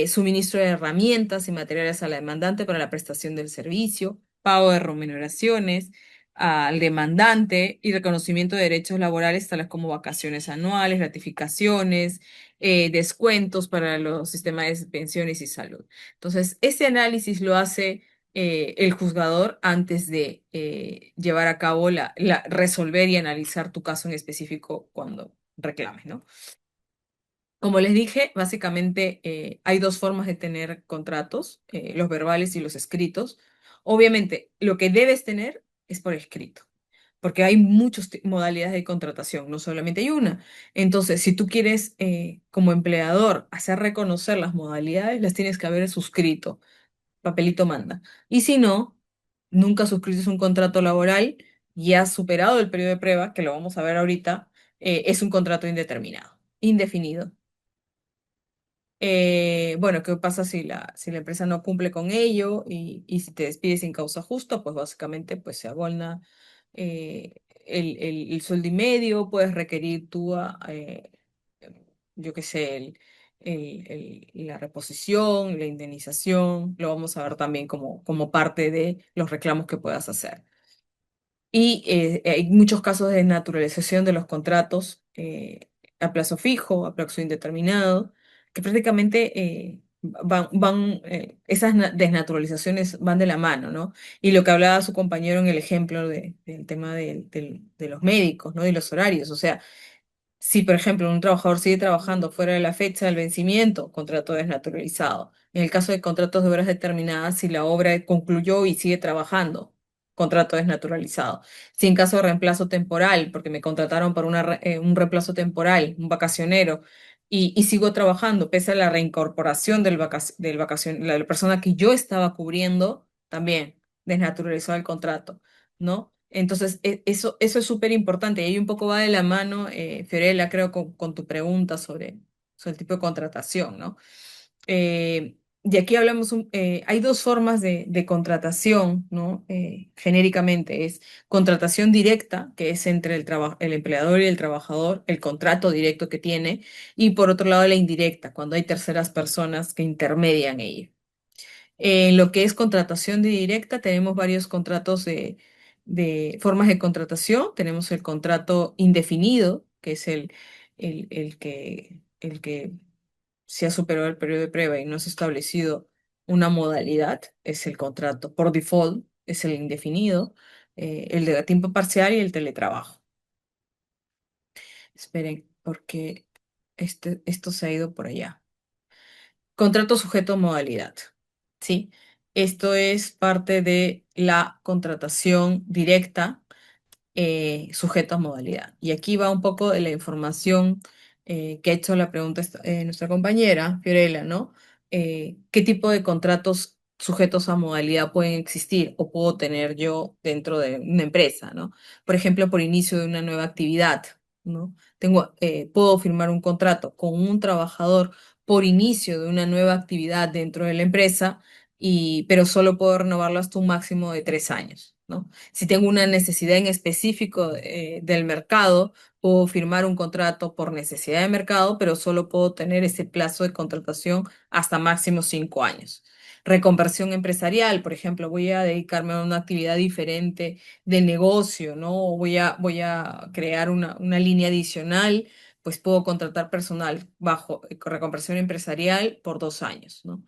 suministro de herramientas y materiales a la demandante para la prestación del servicio, pago de remuneraciones al demandante y reconocimiento de derechos laborales tales como vacaciones anuales, gratificaciones, descuentos para los sistemas de pensiones y salud. Entonces, ese análisis lo hace el juzgador antes de llevar a cabo resolver y analizar tu caso en específico cuando reclames, ¿no? Como les dije, básicamente hay dos formas de tener contratos, los verbales y los escritos. Obviamente, lo que debes tener es por escrito, porque hay muchas modalidades de contratación, no solamente hay una. Entonces, si tú quieres, como empleador, hacer reconocer las modalidades, las tienes que haber suscrito, papelito manda. Y si no, nunca suscribes un contrato laboral y has superado el periodo de prueba, que lo vamos a ver ahorita, es un contrato indeterminado, indefinido. Bueno, ¿qué pasa si la empresa no cumple con ello y si te despide sin causa justa? Pues básicamente pues se abona el sueldo y medio, puedes requerir tú, yo qué sé, la reposición, la indemnización, lo vamos a ver también como parte de los reclamos que puedas hacer. Y hay muchos casos de desnaturalización de los contratos a plazo fijo, a plazo indeterminado, que prácticamente esas desnaturalizaciones van de la mano, ¿no? Y lo que hablaba su compañero en el ejemplo del tema de los médicos, ¿no? Y los horarios. O sea, si, por ejemplo, un trabajador sigue trabajando fuera de la fecha del vencimiento, contrato desnaturalizado. En el caso de contratos de horas determinadas, si la obra concluyó y sigue trabajando, contrato desnaturalizado. Si en caso de reemplazo temporal, porque me contrataron para un reemplazo temporal, un vacacionero, y sigo trabajando, pese a la reincorporación de la persona que yo estaba cubriendo, también desnaturalizado el contrato, ¿no? Entonces, eso es súper importante y ahí un poco va de la mano, Fiorella, creo, con tu pregunta sobre el tipo de contratación, ¿no? Y aquí hablamos, hay dos formas de contratación, ¿no? Genéricamente es contratación directa, que es entre el empleador y el trabajador, el contrato directo que tiene, y por otro lado la indirecta, cuando hay terceras personas que intermedian ello. En lo que es contratación directa, tenemos varios contratos de formas de contratación. Tenemos el contrato indefinido, que es el que se ha superado el periodo de prueba y no se ha establecido una modalidad, es el contrato por default, es el indefinido, el de tiempo parcial y el teletrabajo. Esperen, porque esto se ha ido por allá. Contrato sujeto a modalidad. ¿Sí? Esto es parte de la contratación directa sujeto a modalidad. Y aquí va un poco de la información que ha hecho la pregunta nuestra compañera, Fiorella, ¿no? ¿Qué tipo de contratos sujetos a modalidad pueden existir o puedo tener yo dentro de una empresa, ¿no? Por ejemplo, por inicio de una nueva actividad, ¿no? Puedo firmar un contrato con un trabajador por inicio de una nueva actividad dentro de la empresa, pero solo puedo renovarlo hasta un máximo de 3 años, ¿no? Si tengo una necesidad en específico del mercado, puedo firmar un contrato por necesidad de mercado, pero solo puedo tener ese plazo de contratación hasta máximo 5 años. Reconversión empresarial, por ejemplo, voy a dedicarme a una actividad diferente de negocio, ¿no? O voy a crear una línea adicional, pues puedo contratar personal bajo reconversión empresarial por 2 años, ¿no?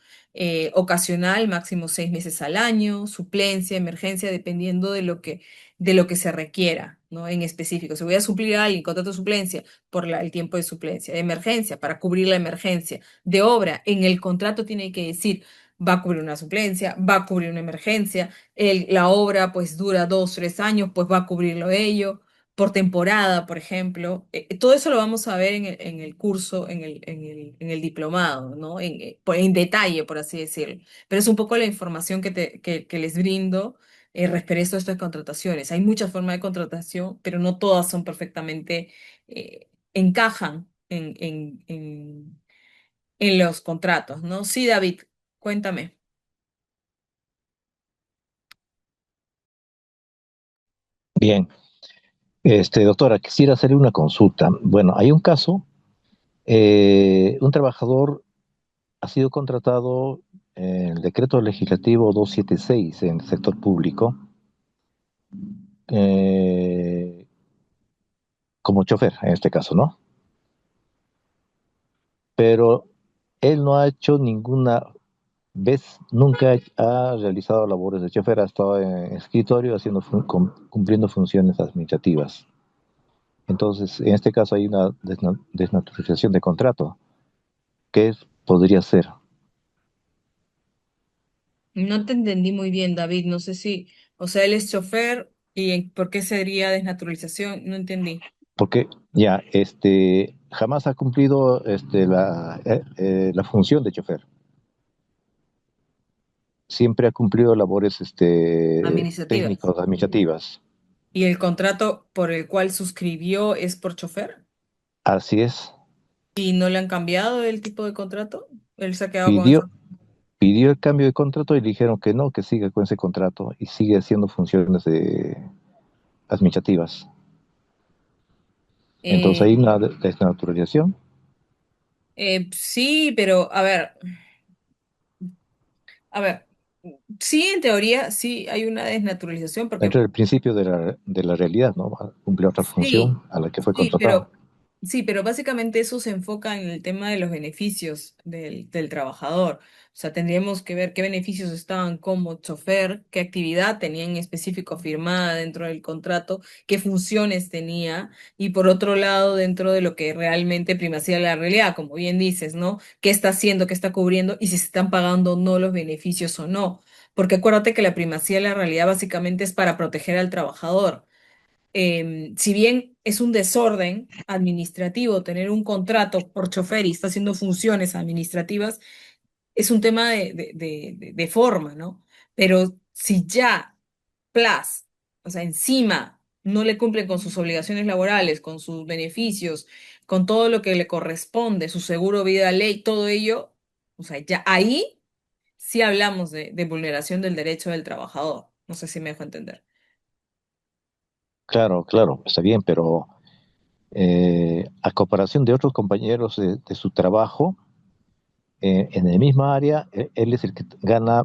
Ocasional, máximo 6 meses al año, suplencia, emergencia, dependiendo de lo que se requiera, ¿no? En específico. Si voy a suplir a alguien, contrato suplencia por el tiempo de suplencia, de emergencia, para cubrir la emergencia, de obra, en el contrato tiene que decir, va a cubrir una suplencia, va a cubrir una emergencia, la obra pues dura 2, 3 años, pues va a cubrirlo ello por temporada, por ejemplo. Todo eso lo vamos a ver en el curso, en el diplomado, ¿no? En detalle, por así decirlo. Pero es un poco la información que les brindo respecto a estas contrataciones. Hay muchas formas de contratación, pero no todas son perfectamente, encajan en los contratos, ¿no? Sí, David, cuéntame. Bien, doctora, quisiera hacerle una consulta. Bueno, hay un caso, un trabajador ha sido contratado en el decreto legislativo 276 en el sector público eh, como chofer, en este caso, ¿no? Pero él no ha hecho ninguna vez, nunca ha realizado labores de chofer, ha estado en escritorio haciendo cumpliendo funciones administrativas. Entonces, en este caso hay una desnaturalización de contrato. ¿Qué podría ser? No te entendí muy bien, David. No sé si, o sea, él es chofer y ¿por qué sería desnaturalización? No entendí. Porque ya, jamás ha cumplido la función de chofer. Siempre ha cumplido labores Administrativas. técnicas, administrativas. ¿Y el contrato por el cual suscribió es por chofer? Así es. ¿Y no le han cambiado el tipo de contrato? Él se ha quedado con Pidió, eso. pidió el cambio de contrato y le dijeron que no, que siga con ese contrato y sigue haciendo funciones administrativas. Entonces Eh, hay una desnaturalización sí, pero a ver, sí, en teoría, sí hay una desnaturalización porque dentro del principio de la realidad, ¿no? Cumple otra sí, función a la que fue sí, contratado. pero básicamente eso se enfoca en el tema de los beneficios del trabajador. O sea, tendríamos que ver qué beneficios estaban como chofer, qué actividad tenía en específico firmada dentro del contrato, qué funciones tenía, y por otro lado, dentro de lo que realmente primacía la realidad, como bien dices, ¿no? ¿Qué está haciendo, qué está cubriendo y si se están pagando o no los beneficios o no? Porque acuérdate que la primacía de la realidad básicamente es para proteger al trabajador. Si bien es un desorden administrativo tener un contrato por chofer y está haciendo funciones administrativas, es un tema de forma, ¿no? Pero si ya Plus, o sea, encima no le cumplen con sus obligaciones laborales, con sus beneficios, con todo lo que le corresponde, su seguro vida ley, todo ello, o sea, ya ahí sí hablamos de vulneración del derecho del trabajador. No sé si me dejo entender. Claro, claro, está bien, pero a comparación de otros compañeros de su trabajo, en el misma área, él es el que gana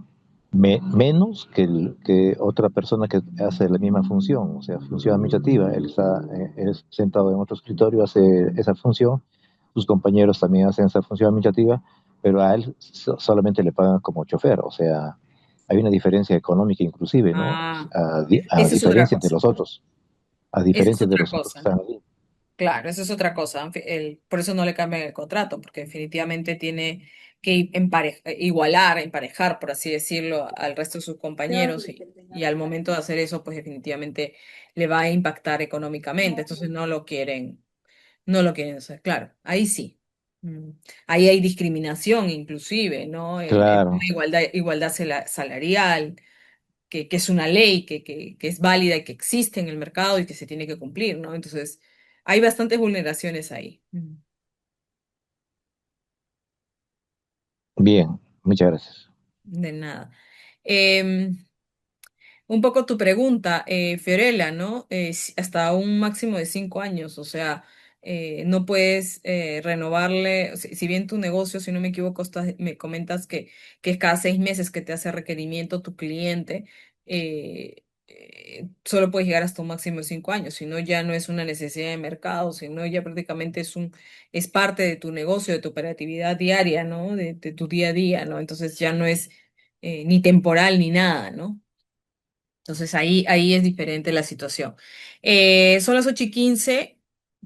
menos que otra persona que hace la misma función, o sea, función administrativa. Él es sentado en otro escritorio, hace esa función, sus compañeros también hacen esa función administrativa, pero a él solamente le pagan como chofer, o sea, hay una diferencia económica inclusive, ¿no? Ah, A esa es otra diferencia de cosa. los otros, a Esa es diferencia de otra los otros que cosa. están ahí. Claro, esa es otra cosa. Por eso no le cambian el contrato, porque definitivamente tiene que igualar, emparejar, por así decirlo, al resto de sus compañeros y al momento de hacer eso, pues definitivamente le va a impactar económicamente. Entonces no lo quieren hacer. Claro, ahí sí. Mm. Ahí hay discriminación inclusive, ¿no? El tema Claro, de igualdad salarial que es una ley que es válida y que existe en el mercado y que se tiene que cumplir, ¿no? Entonces, hay bastantes vulneraciones ahí. bien, muchas gracias. De nada. Em, un poco tu pregunta, Fiorella, ¿no? Hasta un máximo de 5 años, o sea, no puedes renovarle, si bien tu negocio, si no me equivoco, me comentas que es cada 6 meses que te hace requerimiento tu cliente, solo puedes llegar hasta un máximo de 5 años, si no ya no es una necesidad de mercado, sino ya prácticamente es parte de tu negocio, de tu operatividad diaria, ¿no? De tu día a día, ¿no? Entonces ya no es ni temporal ni nada, ¿no? Entonces ahí es diferente la situación. Son las 8:15,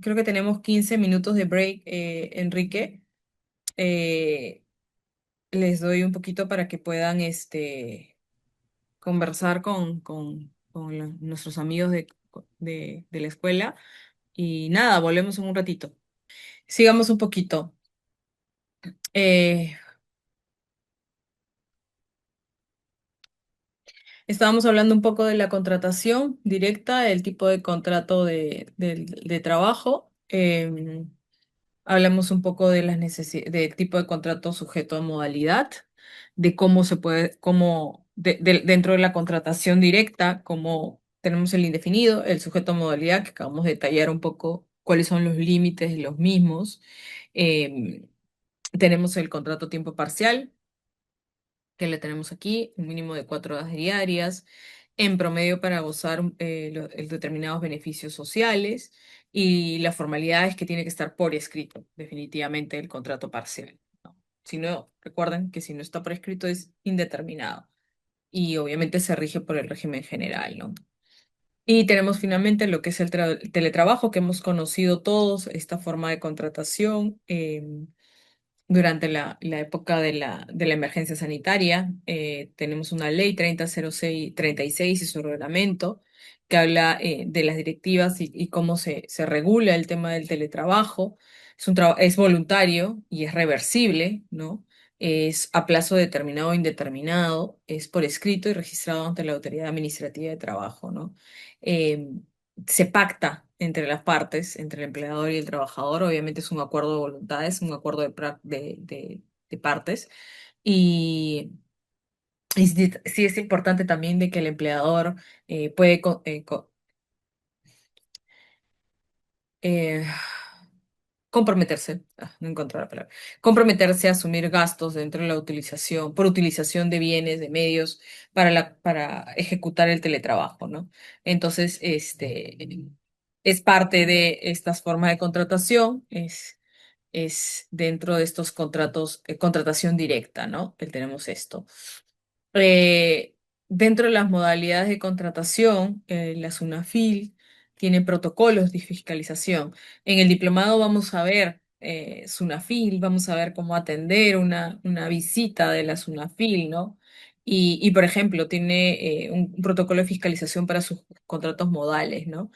creo que tenemos 15 minutos de break, Enrique. Eh, Les doy un poquito para que puedan conversar con nuestros amigos de la escuela. Y nada, volvemos en un ratito. Sigamos un poquito. Eh, Estábamos hablando un poco de la contratación directa, el tipo de contrato de trabajo. Hablamos un poco de las del tipo de contrato sujeto a modalidad, de cómo se puede, dentro de la contratación directa, cómo tenemos el indefinido, el sujeto a modalidad, que acabamos de detallar un poco cuáles son los límites de los mismos. Em, Tenemos el contrato a tiempo parcial, que le tenemos aquí, un mínimo de 4 horas diarias, en promedio para gozar determinados beneficios sociales y las formalidades que tiene que estar por escrito, definitivamente el contrato parcial, ¿no? Si no, recuerden que si no está por escrito es indeterminado y obviamente se rige por el régimen general, ¿no? Y tenemos finalmente lo que es el teletrabajo, que hemos conocido todos, esta forma de contratación. Durante la época de la emergencia sanitaria, tenemos una ley 300636 y su reglamento que habla de las directivas y cómo se regula el tema del teletrabajo. Es voluntario y es reversible, ¿no? Es a plazo determinado o indeterminado, es por escrito y registrado ante la Autoridad Administrativa de Trabajo, ¿no? Eh, Se pacta entre las partes, entre el empleador y el trabajador. Obviamente es un acuerdo de voluntades, un acuerdo de partes. Y, y sí es importante también de que el empleador puede eh, comprometerse, no encuentro la palabra, comprometerse a asumir gastos dentro de por utilización de bienes, de medios para ejecutar el teletrabajo, ¿no? Entonces, es parte de estas formas de contratación, es dentro de estos contratos, contratación directa, ¿no? Que tenemos esto. Eh, Dentro de las modalidades de contratación, la SUNAFIL tiene protocolos de fiscalización. En el diplomado vamos a ver SUNAFIL, vamos a ver cómo atender una visita de la SUNAFIL, ¿no? Por ejemplo, tiene un protocolo de fiscalización para sus contratos modales, ¿no?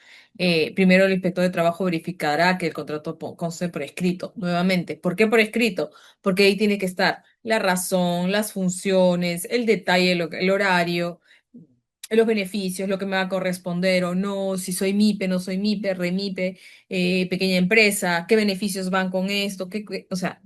Primero el inspector de trabajo verificará que el contrato conste por escrito. Nuevamente, ¿por qué por escrito? Porque ahí tiene que estar la razón, las funciones, el detalle, el horario, los beneficios, lo que me va a corresponder o no, si soy MIPE, no soy MIPE, REMIPE, pequeña empresa, qué beneficios van con esto, o sea,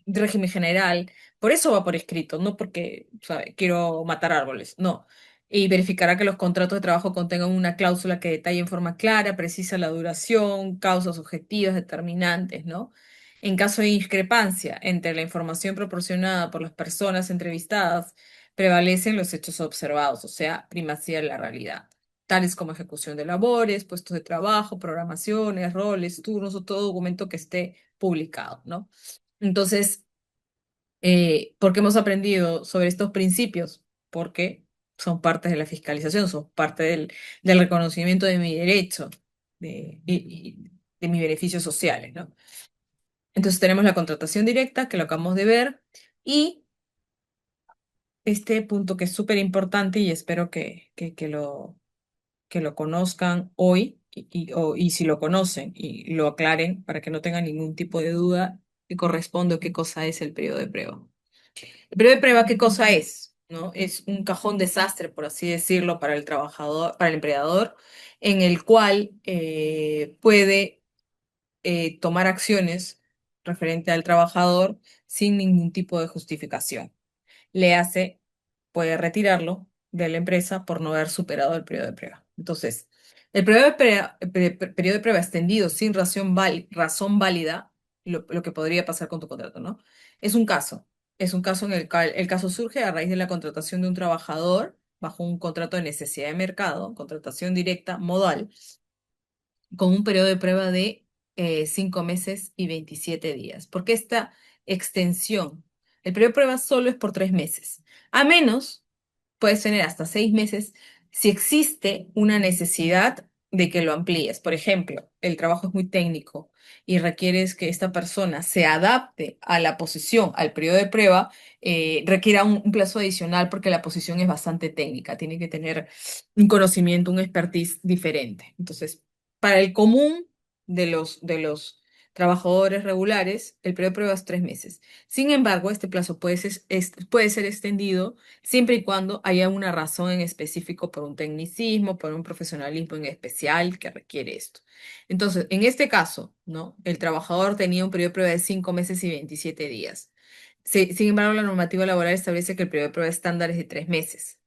régimen general. Por eso va por escrito, no porque, ¿sabe? Quiero matar árboles, no. Y verificará que los contratos de trabajo contengan una cláusula que detalle en forma clara, precisa la duración, causas objetivas, determinantes, ¿no? En caso de discrepancia entre la información proporcionada por las personas entrevistadas, prevalecen los hechos observados, o sea, primacía de la realidad, tales como ejecución de labores, puestos de trabajo, programaciones, roles, turnos o todo documento que esté publicado, ¿no? Entonces, ¿por qué hemos aprendido sobre estos principios? Porque son partes de la fiscalización, son parte del reconocimiento de mi derecho y de mis beneficios sociales, ¿no? Entonces tenemos la contratación directa, que lo acabamos de ver, y este punto que es súper importante y espero que lo conozcan hoy y si lo conocen y lo aclaren para que no tengan ningún tipo de duda que corresponde o qué cosa es el periodo de prueba. El periodo de prueba, ¿qué cosa es? ¿No? Es un cajón desastre, por así decirlo, para el trabajador, para el empleador, en el cual puede tomar acciones referente al trabajador sin ningún tipo de justificación. Le hace, puede retirarlo de la empresa por no haber superado el periodo de prueba. Entonces, el periodo de prueba extendido sin razón válida, lo que podría pasar con tu contrato, ¿no? Es un caso. Es un caso en el cual el caso surge a raíz de la contratación de un trabajador bajo un contrato de necesidad de mercado, contratación directa, modal, con un periodo de prueba de 5 meses y 27 días. Porque esta extensión, el periodo de prueba solo es por 3 meses. A menos, puedes tener hasta 6 meses si existe una necesidad de que lo amplíes. Por ejemplo, el trabajo es muy técnico y requieres que esta persona se adapte a la posición, al periodo de prueba, requiera un plazo adicional porque la posición es bastante técnica, tiene que tener un conocimiento, un expertise diferente. Entonces, para el común de los trabajadores regulares, el periodo de prueba es 3 meses. Sin embargo, este plazo puede ser extendido siempre y cuando haya una razón en específico por un tecnicismo, por un profesionalismo en especial que requiere esto. Entonces, en este caso, ¿no? El trabajador tenía un periodo de prueba de 5 meses y 27 días. Sin embargo, la normativa laboral establece que el periodo de prueba estándar es de 3 meses,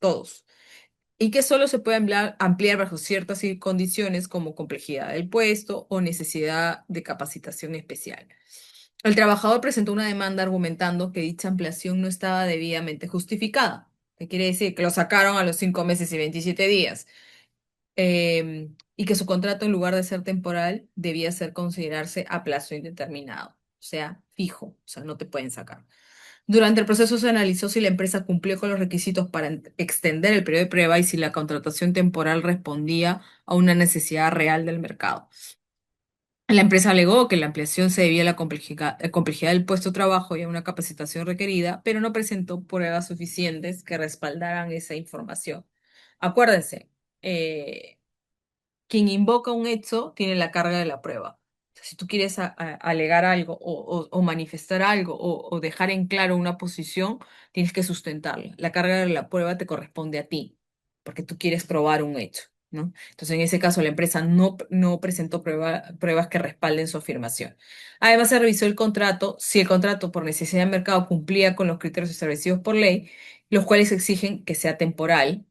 todos, y que solo se puede ampliar bajo ciertas condiciones como complejidad del puesto o necesidad de capacitación especial. El trabajador presentó una demanda argumentando que dicha ampliación no estaba debidamente justificada. ¿Qué quiere decir? Que lo sacaron a los 5 meses y 27 días. Y que su contrato, en lugar de ser temporal, debía ser considerarse a plazo indeterminado, o sea, fijo, o sea, no te pueden sacar. Durante el proceso se analizó si la empresa cumplió con los requisitos para extender el periodo de prueba y si la contratación temporal respondía a una necesidad real del mercado. La empresa alegó que la ampliación se debía a la complejidad del puesto de trabajo y a una capacitación requerida, pero no presentó pruebas suficientes que respaldaran esa información. Acuérdense, eh, quien invoca un hecho tiene la carga de la prueba. O sea, si tú quieres alegar algo o manifestar algo o dejar en claro una posición, tienes que sustentarla. La carga de la prueba te corresponde a ti, porque tú quieres probar un hecho, ¿no? Entonces, en ese caso, la empresa no presentó pruebas que respalden su afirmación. Además, se revisó el contrato, si el contrato por necesidad de mercado cumplía con los criterios establecidos por ley, los cuales exigen que sea temporal.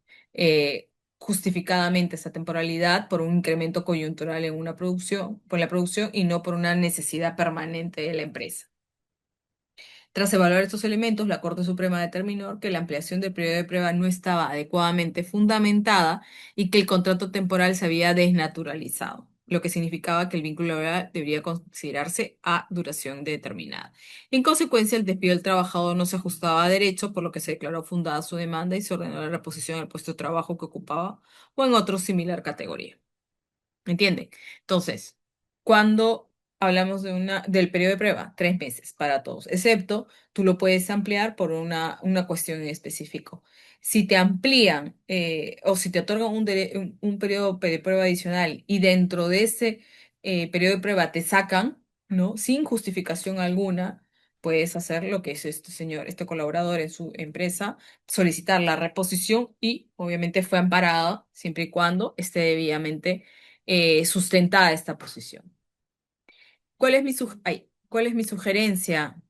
Justificadamente esa temporalidad por un incremento coyuntural en una producción, por la producción y no por una necesidad permanente de la empresa. Tras evaluar estos elementos, la Corte Suprema determinó que la ampliación del periodo de prueba no estaba adecuadamente fundamentada y que el contrato temporal se había desnaturalizado, lo que significaba que el vínculo laboral debería considerarse a duración determinada. En consecuencia, el despido del trabajador no se ajustaba a derecho, por lo que se declaró fundada su demanda y se ordenó la reposición al puesto de trabajo que ocupaba o en otro similar categoría. ¿Me entiende? Entonces, cuando hablamos del periodo de prueba, 3 meses para todos, excepto tú lo puedes ampliar por una cuestión en específico. Si te amplían o si te otorgan un periodo de prueba adicional y dentro de ese periodo de prueba te sacan, ¿no? Sin justificación alguna, puedes hacer lo que es este señor, este colaborador en su empresa, solicitar la reposición y obviamente fue amparada siempre y cuando esté debidamente sustentada esta posición. ¿Cuál es mi sugerencia?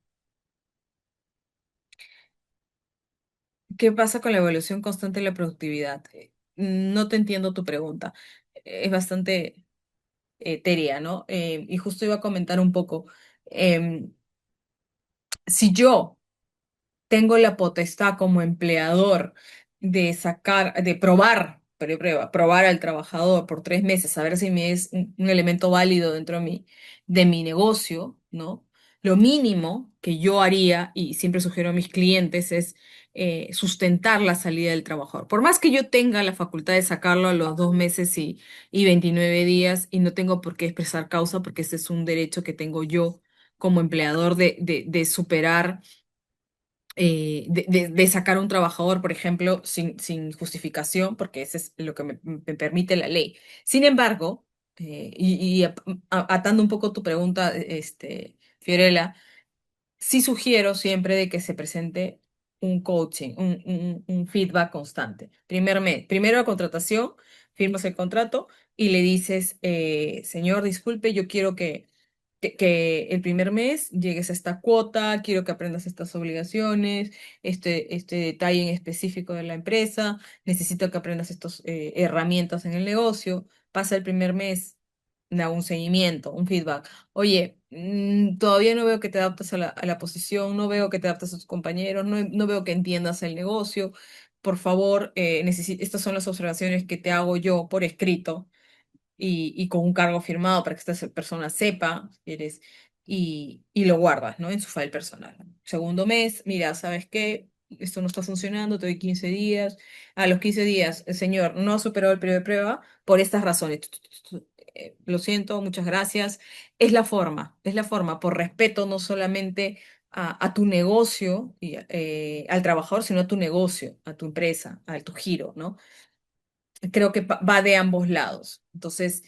¿Qué pasa con la evolución constante de la productividad? No te entiendo tu pregunta. Es bastante etérea, ¿no? Y justo iba a comentar un poco. em, si yo tengo la potestad como empleador de sacar, de probar, probar al trabajador por 3 meses, a ver si me es un elemento válido dentro de mi negocio, ¿no? Lo mínimo que yo haría, y siempre sugiero a mis clientes, es sustentar la salida del trabajador. Por más que yo tenga la facultad de sacarlo a los 2 meses y 29 días y no tengo por qué expresar causa, porque ese es un derecho que tengo yo como empleador de superar de sacar a un trabajador, por ejemplo, sin justificación, porque eso es lo que me permite la ley. Sin embargo, atando un poco tu pregunta, Fiorella, sí sugiero siempre de que se presente un coaching, un feedback constante. Primero la contratación, firmas el contrato y le dices, señor, disculpe, yo quiero que el primer mes llegues a esta cuota, quiero que aprendas estas obligaciones, este detalle en específico de la empresa, necesito que aprendas estas herramientas en el negocio. Pasa el primer mes, da un seguimiento, un feedback. Oye, todavía no veo que te adaptes a la posición, no veo que te adaptes a tus compañeros, no veo que entiendas el negocio. por favor, estas son las observaciones que te hago yo por escrito y con un cargo firmado para que esta persona sepa que eres y lo guardas, ¿no? En su file personal. Segundo mes, mira, ¿sabes qué? Esto no está funcionando, te doy 15 días. A los 15 días, el señor no ha superado el periodo de prueba por estas razones. Lo siento, muchas gracias. Es la forma, por respeto no solamente a tu negocio y al trabajador, sino a tu negocio, a tu empresa, a tu giro, ¿no? Creo que va de ambos lados. Entonces,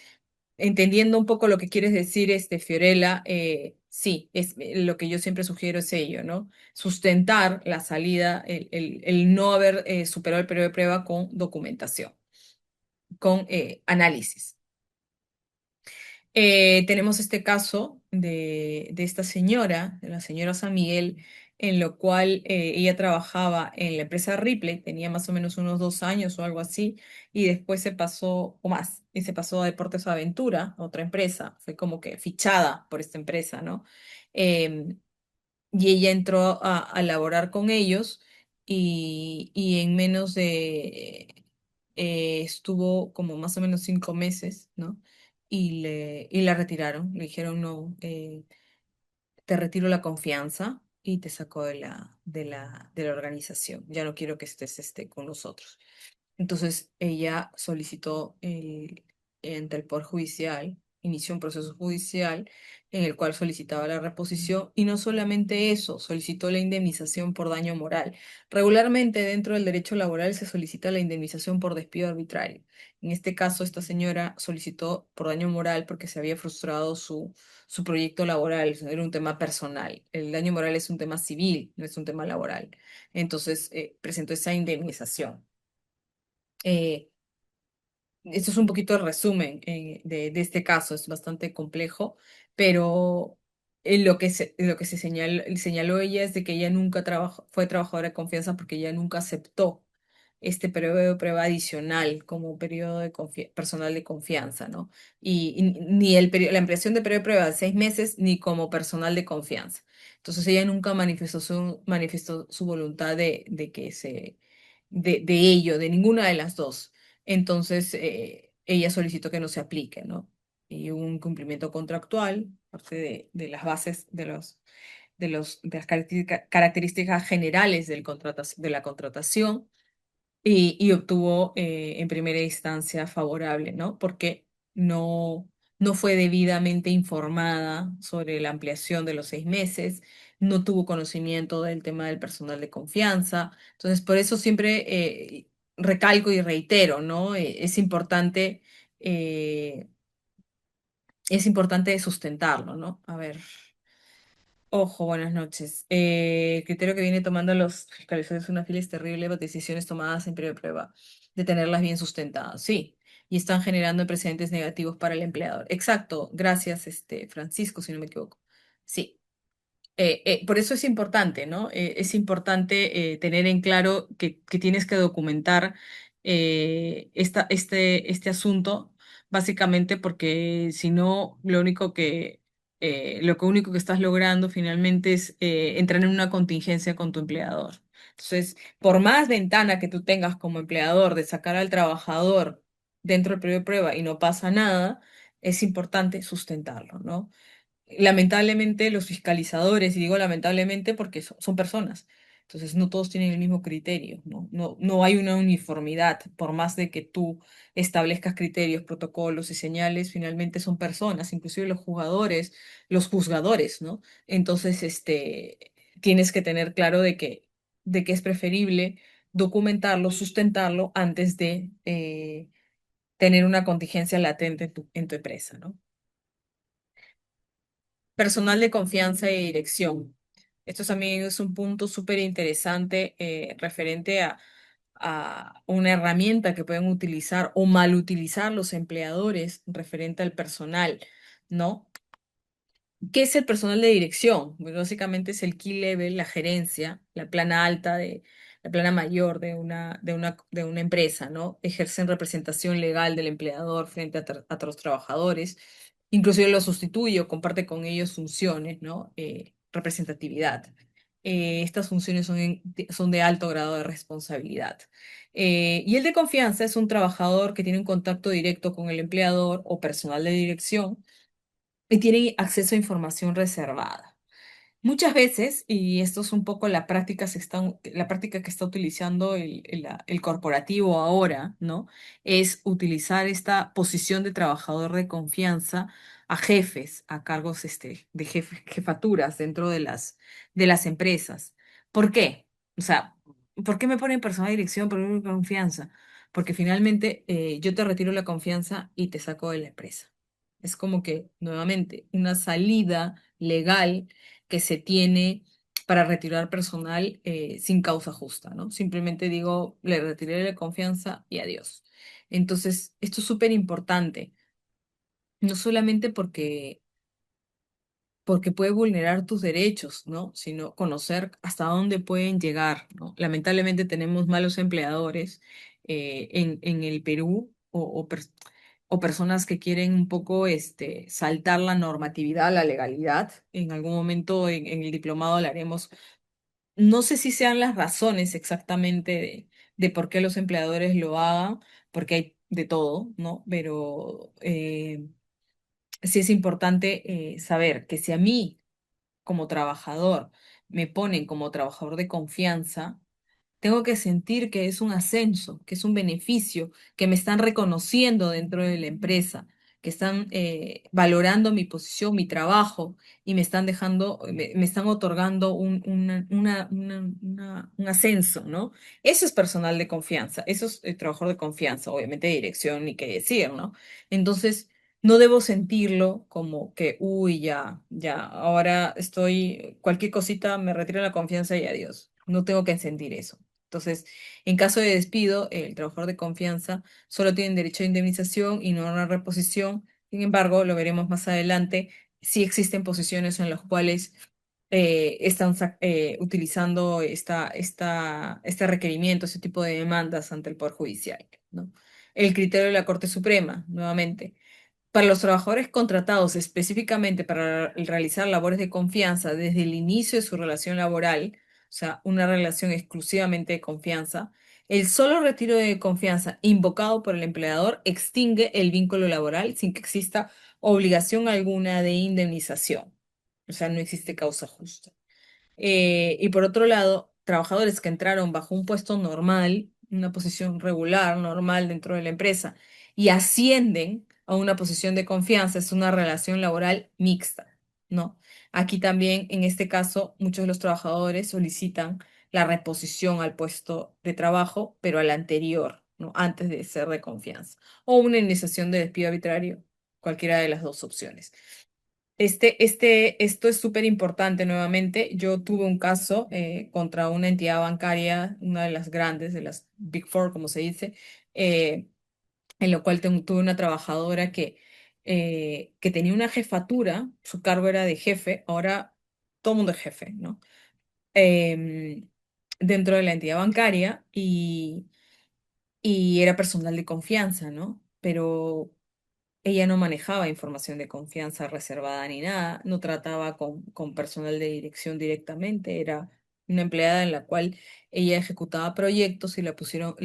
entendiendo un poco lo que quieres decir, Fiorella, sí, lo que yo siempre sugiero es ello, ¿no? Sustentar la salida, el no haber superado el periodo de prueba con documentación, con análisis. Tenemos este caso de esta señora, de la señora San Miguel, en lo cual ella trabajaba en la empresa Ripley, tenía más o menos unos 2 años o algo así, y después se pasó, o más, y se pasó a Deportes Aventura, otra empresa, fue como que fichada por esta empresa, ¿no? Em, y ella entró a laborar con ellos y en menos de, estuvo como más o menos 5 meses, ¿no? Y la retiraron, le dijeron, no, te retiro la confianza y te saco de la organización, ya no quiero que estés con nosotros. Entonces ella solicitó ante el Poder Judicial, inició un proceso judicial en el cual solicitaba la reposición y no solamente eso, solicitó la indemnización por daño moral. Regularmente dentro del derecho laboral se solicita la indemnización por despido arbitrario. En este caso, esta señora solicitó por daño moral porque se había frustrado su proyecto laboral, era un tema personal. El daño moral es un tema civil, no es un tema laboral. Entonces, presentó esa indemnización. Eh, Esto es un poquito el resumen de este caso, es bastante complejo, pero lo que se señaló ella es de que ella nunca fue trabajadora de confianza porque ella nunca aceptó este periodo de prueba adicional como periodo de personal de confianza, ¿no? Y ni la ampliación de periodo de prueba de 6 meses ni como personal de confianza. Entonces ella nunca manifestó su voluntad de ello, de ninguna de las dos. Entonces, ella solicitó que no se aplique, ¿no? Y hubo un cumplimiento contractual, parte de las bases de las características generales de la contratación, y obtuvo en primera instancia favorable, ¿no? Porque no fue debidamente informada sobre la ampliación de los 6 meses, no tuvo conocimiento del tema del personal de confianza. Entonces, por eso siempre recalco y reitero, ¿no? Eh, es importante sustentarlo, ¿no? A ver. Ojo, buenas noches. El criterio que viene tomando los fiscalizadores de una fila es terrible, las decisiones tomadas en periodo de prueba, de tenerlas bien sustentadas, sí, y están generando precedentes negativos para el empleador. Exacto, gracias, Francisco, si no me equivoco. Sí. Por eso es importante, ¿no? Es importante tener en claro que tienes que documentar este asunto, básicamente porque si no, lo único que estás logrando finalmente es entrar en una contingencia con tu empleador. Entonces, por más ventana que tú tengas como empleador de sacar al trabajador dentro del periodo de prueba y no pasa nada, es importante sustentarlo, ¿no? Lamentablemente los fiscalizadores, y digo lamentablemente porque son personas, entonces no todos tienen el mismo criterio, ¿no? No hay una uniformidad, por más de que tú establezcas criterios, protocolos y señales, finalmente son personas, inclusive los juzgadores, ¿no? Entonces, tienes que tener claro de que es preferible documentarlo, sustentarlo antes de tener una contingencia latente en tu empresa, ¿no? Personal de confianza y dirección. Esto también es un punto súper interesante referente a una herramienta que pueden utilizar o mal utilizar los empleadores referente al personal, ¿no? ¿Qué es el personal de dirección? Pues básicamente es el key level, la gerencia, la plana mayor de una empresa, ¿no? Ejercen representación legal del empleador frente a los trabajadores, inclusive lo sustituye o comparte con ellos funciones, ¿no? Representatividad. estas funciones son de alto grado de responsabilidad. Y el de confianza es un trabajador que tiene un contacto directo con el empleador o personal de dirección y tiene acceso a información reservada. Muchas veces, y esto es un poco la práctica que está utilizando el corporativo ahora, ¿no? Es utilizar esta posición de trabajador de confianza a jefes, a cargos jefaturas dentro de las empresas. ¿Por qué? O sea, ¿por qué me ponen personal de dirección, por de confianza? Porque finalmente yo te retiro la confianza y te saco de la empresa. Es como que, nuevamente, una salida legal que se tiene para retirar personal sin causa justa, ¿no? Simplemente digo, le retiré la confianza y adiós. Entonces, esto es súper importante, no solamente porque puede vulnerar tus derechos, ¿no? Sino conocer hasta dónde pueden llegar, ¿no? Lamentablemente tenemos malos empleadores en el Perú o personas que quieren un poco saltar la normatividad, la legalidad. En algún momento en el diplomado hablaremos. No sé si sean las razones exactamente de por qué los empleadores lo hagan, porque hay de todo, ¿no? Pero sí es importante saber que si a mí, como trabajador, me ponen como trabajador de confianza, tengo que sentir que es un ascenso, que es un beneficio, que me están reconociendo dentro de la empresa, que están valorando mi posición, mi trabajo y me están me están otorgando un ascenso, ¿no? Eso es personal de confianza, eso es trabajador de confianza, obviamente de dirección, ni qué decir, ¿no? Entonces, no debo sentirlo como que, uy, ya, ahora cualquier cosita me retira la confianza y adiós. No tengo que sentir eso. Entonces, en caso de despido, el trabajador de confianza solo tiene derecho a indemnización y no a una reposición. Sin embargo, lo veremos más adelante, sí existen posiciones en las cuales están utilizando este requerimiento, ese tipo de demandas ante el Poder Judicial, ¿no? El criterio de la Corte Suprema, nuevamente. Para los trabajadores contratados específicamente para realizar labores de confianza desde el inicio de su relación laboral, o sea, una relación exclusivamente de confianza, el solo retiro de confianza invocado por el empleador extingue el vínculo laboral sin que exista obligación alguna de indemnización. O sea, no existe causa justa. Y por otro lado, trabajadores que entraron bajo un puesto normal, una posición regular, normal dentro de la empresa, y ascienden a una posición de confianza, es una relación laboral mixta, ¿no? Aquí también, en este caso, muchos de los trabajadores solicitan la reposición al puesto de trabajo, pero al anterior, ¿no? Antes de ser de confianza, o una indemnización de despido arbitrario, cualquiera de las dos opciones. Esto es súper importante nuevamente. Yo tuve un caso contra una entidad bancaria, una de las grandes, de las Big Four, como se dice, eh, en lo cual tuve una trabajadora que tenía una jefatura, su cargo era de jefe, ahora todo el mundo es jefe, ¿no? Em, Dentro de la entidad bancaria y era personal de confianza, ¿no? Pero ella no manejaba información de confianza reservada ni nada, no trataba con personal de dirección directamente, era una empleada en la cual ella ejecutaba proyectos y le pusieron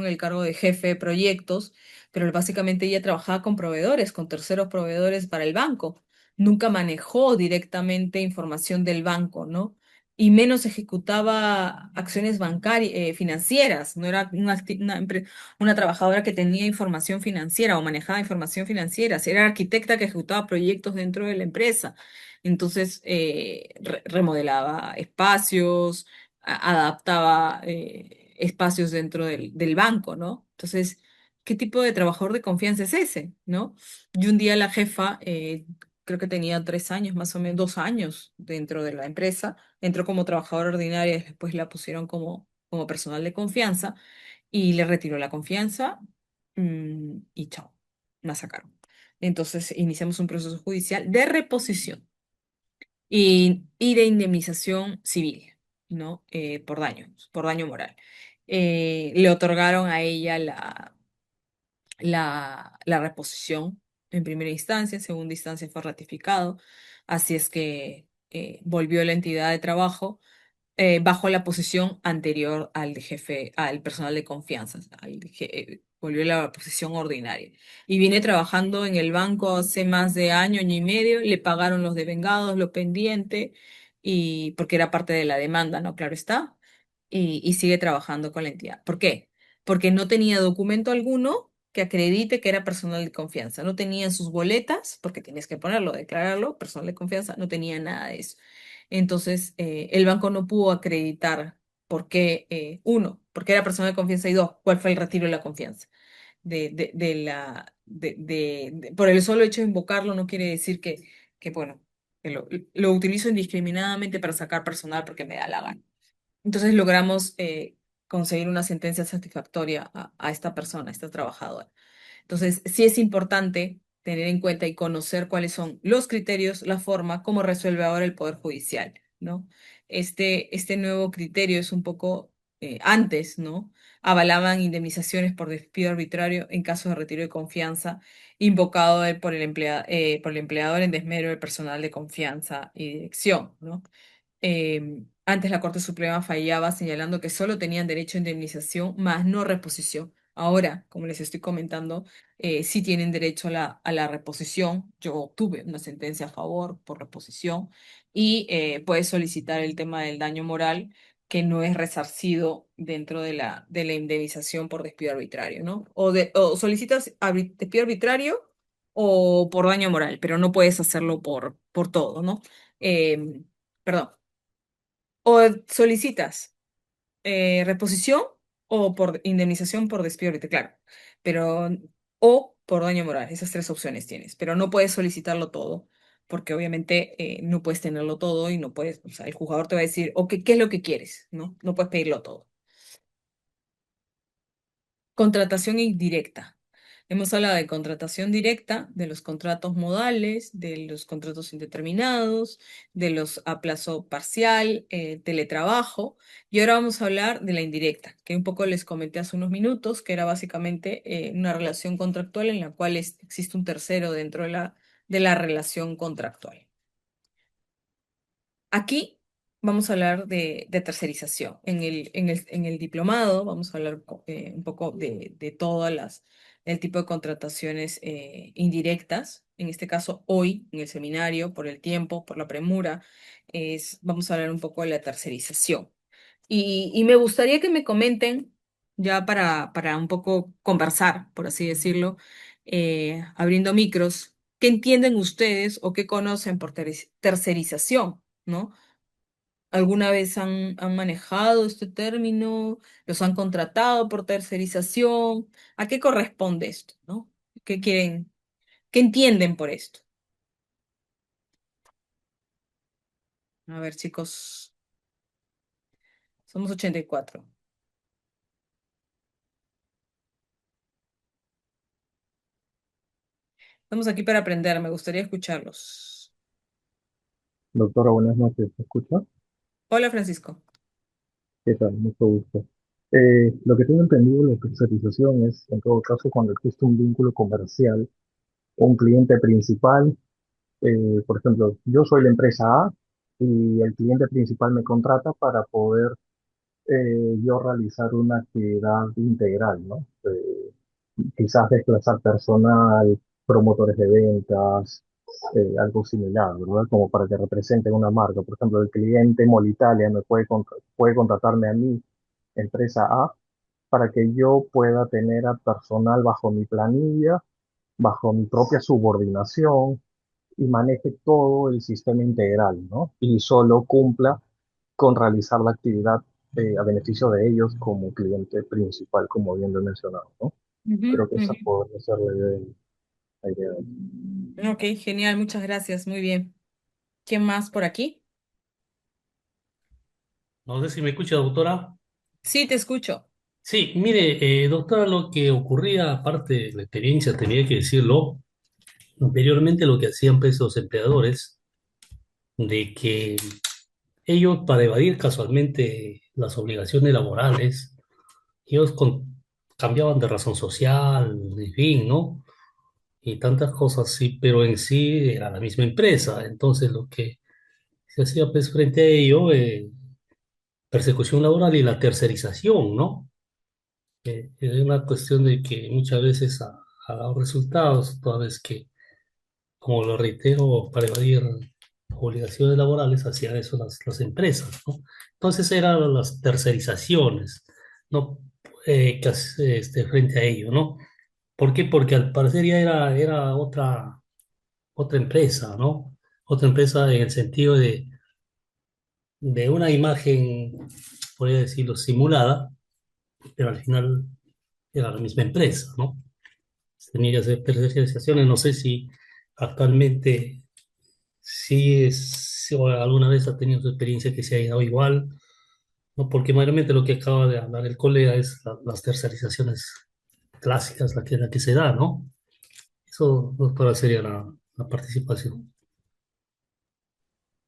el cargo de jefe de proyectos, pero básicamente ella trabajaba con proveedores, con terceros proveedores para el banco. Nunca manejó directamente información del banco, ¿no? Y menos ejecutaba acciones bancarias, financieras, no era una trabajadora que tenía información financiera o manejaba información financiera, si era arquitecta que ejecutaba proyectos dentro de la empresa. Entonces, remodelaba espacios, adaptaba espacios dentro del banco, ¿no? Entonces, ¿qué tipo de trabajador de confianza es ese, ¿no? Y un día la jefa, creo que tenía 3 años, más o menos 2 años dentro de la empresa, entró como trabajadora ordinaria y después la pusieron como personal de confianza y le retiró la confianza y chao, la sacaron. Entonces iniciamos un proceso judicial de reposición y de indemnización civil, ¿no? Por daño moral. Le otorgaron a ella la reposición en primera instancia, en segunda instancia fue ratificado, así es que volvió la entidad de trabajo bajo la posición anterior al jefe, al personal de confianza, volvió a la posición ordinaria. Y viene trabajando en el banco hace más de año, año y medio, le pagaron los devengados, lo pendiente, y porque era parte de la demanda, ¿no? Claro está, y sigue trabajando con la entidad. ¿Por qué? Porque no tenía documento alguno que acredite que era personal de confianza. No tenía sus boletas, porque tienes que ponerlo, declararlo, personal de confianza, no tenía nada de eso. Entonces, el banco no pudo acreditar por qué, uno, porque era persona de confianza y dos, cuál fue el retiro de la confianza. Por el solo hecho de invocarlo no quiere decir que bueno, que lo utilizo indiscriminadamente para sacar personal porque me da la gana. Entonces logramos conseguir una sentencia satisfactoria a esta persona, a esta trabajadora. Entonces, sí es importante tener en cuenta y conocer cuáles son los criterios, la forma, cómo resuelve ahora el Poder Judicial, ¿no? Este nuevo criterio es un poco antes, ¿no? Avalaban indemnizaciones por despido arbitrario en caso de retiro de confianza invocado por el empleador en desmedro del personal de confianza y dirección, ¿no? Antes la Corte Suprema fallaba señalando que solo tenían derecho a indemnización, más no reposición. Ahora, como les estoy comentando, sí tienen derecho a la reposición. Yo obtuve una sentencia a favor por reposición y puedes solicitar el tema del daño moral que no es resarcido dentro de la indemnización por despido arbitrario, ¿no? O solicitas despido arbitrario o por daño moral, pero no puedes hacerlo por todo, ¿no? Perdón. O solicitas reposición o por indemnización por despido arbitrario, claro, pero o por daño moral, esas tres opciones tienes, pero no puedes solicitarlo todo, porque obviamente no puedes tenerlo todo y no puedes, o sea, el juzgador te va a decir, ok, ¿qué es lo que quieres? ¿No? No puedes pedirlo todo. Contratación indirecta. Hemos hablado de contratación directa, de los contratos modales, de los contratos indeterminados, de los a plazo parcial, teletrabajo, y ahora vamos a hablar de la indirecta, que un poco les comenté hace unos minutos, que era básicamente una relación contractual en la cual existe un tercero dentro de la relación contractual. Aquí vamos a hablar de tercerización. En el diplomado vamos a hablar un poco de todas el tipo de contrataciones indirectas. En este caso, hoy, en el seminario, por el tiempo, por la premura, vamos a hablar un poco de la tercerización. Y me gustaría que me comenten, ya para un poco conversar, por así decirlo, abriendo micros, ¿qué entienden ustedes o qué conocen por tercerización? ¿No? ¿Alguna vez han manejado este término? ¿Los han contratado por tercerización? ¿A qué corresponde esto, no? ¿Qué quieren? ¿Qué entienden por esto? A ver, chicos, somos 84. Estamos aquí para aprender, me gustaría escucharlos. Doctora, buenas noches. ¿Me escucha? Hola, Francisco. ¿Qué tal? Mucho gusto. Lo que tengo entendido de la especialización es, en todo caso, cuando existe un vínculo comercial, un cliente principal, por ejemplo, yo soy la empresa A y el cliente principal me contrata para poder yo realizar una actividad integral, ¿no? Quizás desplazar personal, promotores de ventas, algo similar, ¿verdad? Como para que representen una marca. Por ejemplo, el cliente Molitalia puede contratarme a mí, empresa A, para que yo pueda tener a personal bajo mi planilla, bajo mi propia subordinación y maneje todo el sistema integral, ¿no? Y solo cumpla con realizar la actividad a beneficio de ellos como cliente principal, como bien lo he mencionado, ¿no? Ujú, Creo que esa ujú. podría ser la idea. Ok, genial, muchas gracias, muy bien. ¿Quién más por aquí? No sé si me escucha, doctora. Sí, te escucho. Sí, mire, doctora, lo que ocurría, aparte de la experiencia, tenía que decirlo, anteriormente lo que hacían pues los empleadores, de que ellos, para evadir casualmente las obligaciones laborales, ellos cambiaban de razón social, en fin, ¿no? Y tantas cosas, sí, pero en sí era la misma empresa. Entonces, lo que se hacía pues frente a ello, persecución laboral y la tercerización, ¿no? Es una cuestión de que muchas veces ha dado resultados, toda vez que, como lo reitero, para evadir obligaciones laborales hacían eso las empresas, ¿no? Entonces eran las tercerizaciones, ¿no? Frente a ello, ¿no? ¿Por qué? Porque al parecer ya era otra empresa, ¿no? Otra empresa en el sentido de una imagen, podría decirlo, simulada, pero al final era la misma empresa, ¿no? Tenía que hacer tercerizaciones, no sé si actualmente si o alguna vez ha tenido su experiencia que se haya dado igual, ¿no? Porque mayormente lo que acaba de hablar el colega es las tercerizaciones clásicas, la que se da, ¿no? Eso, doctora, sería la participación.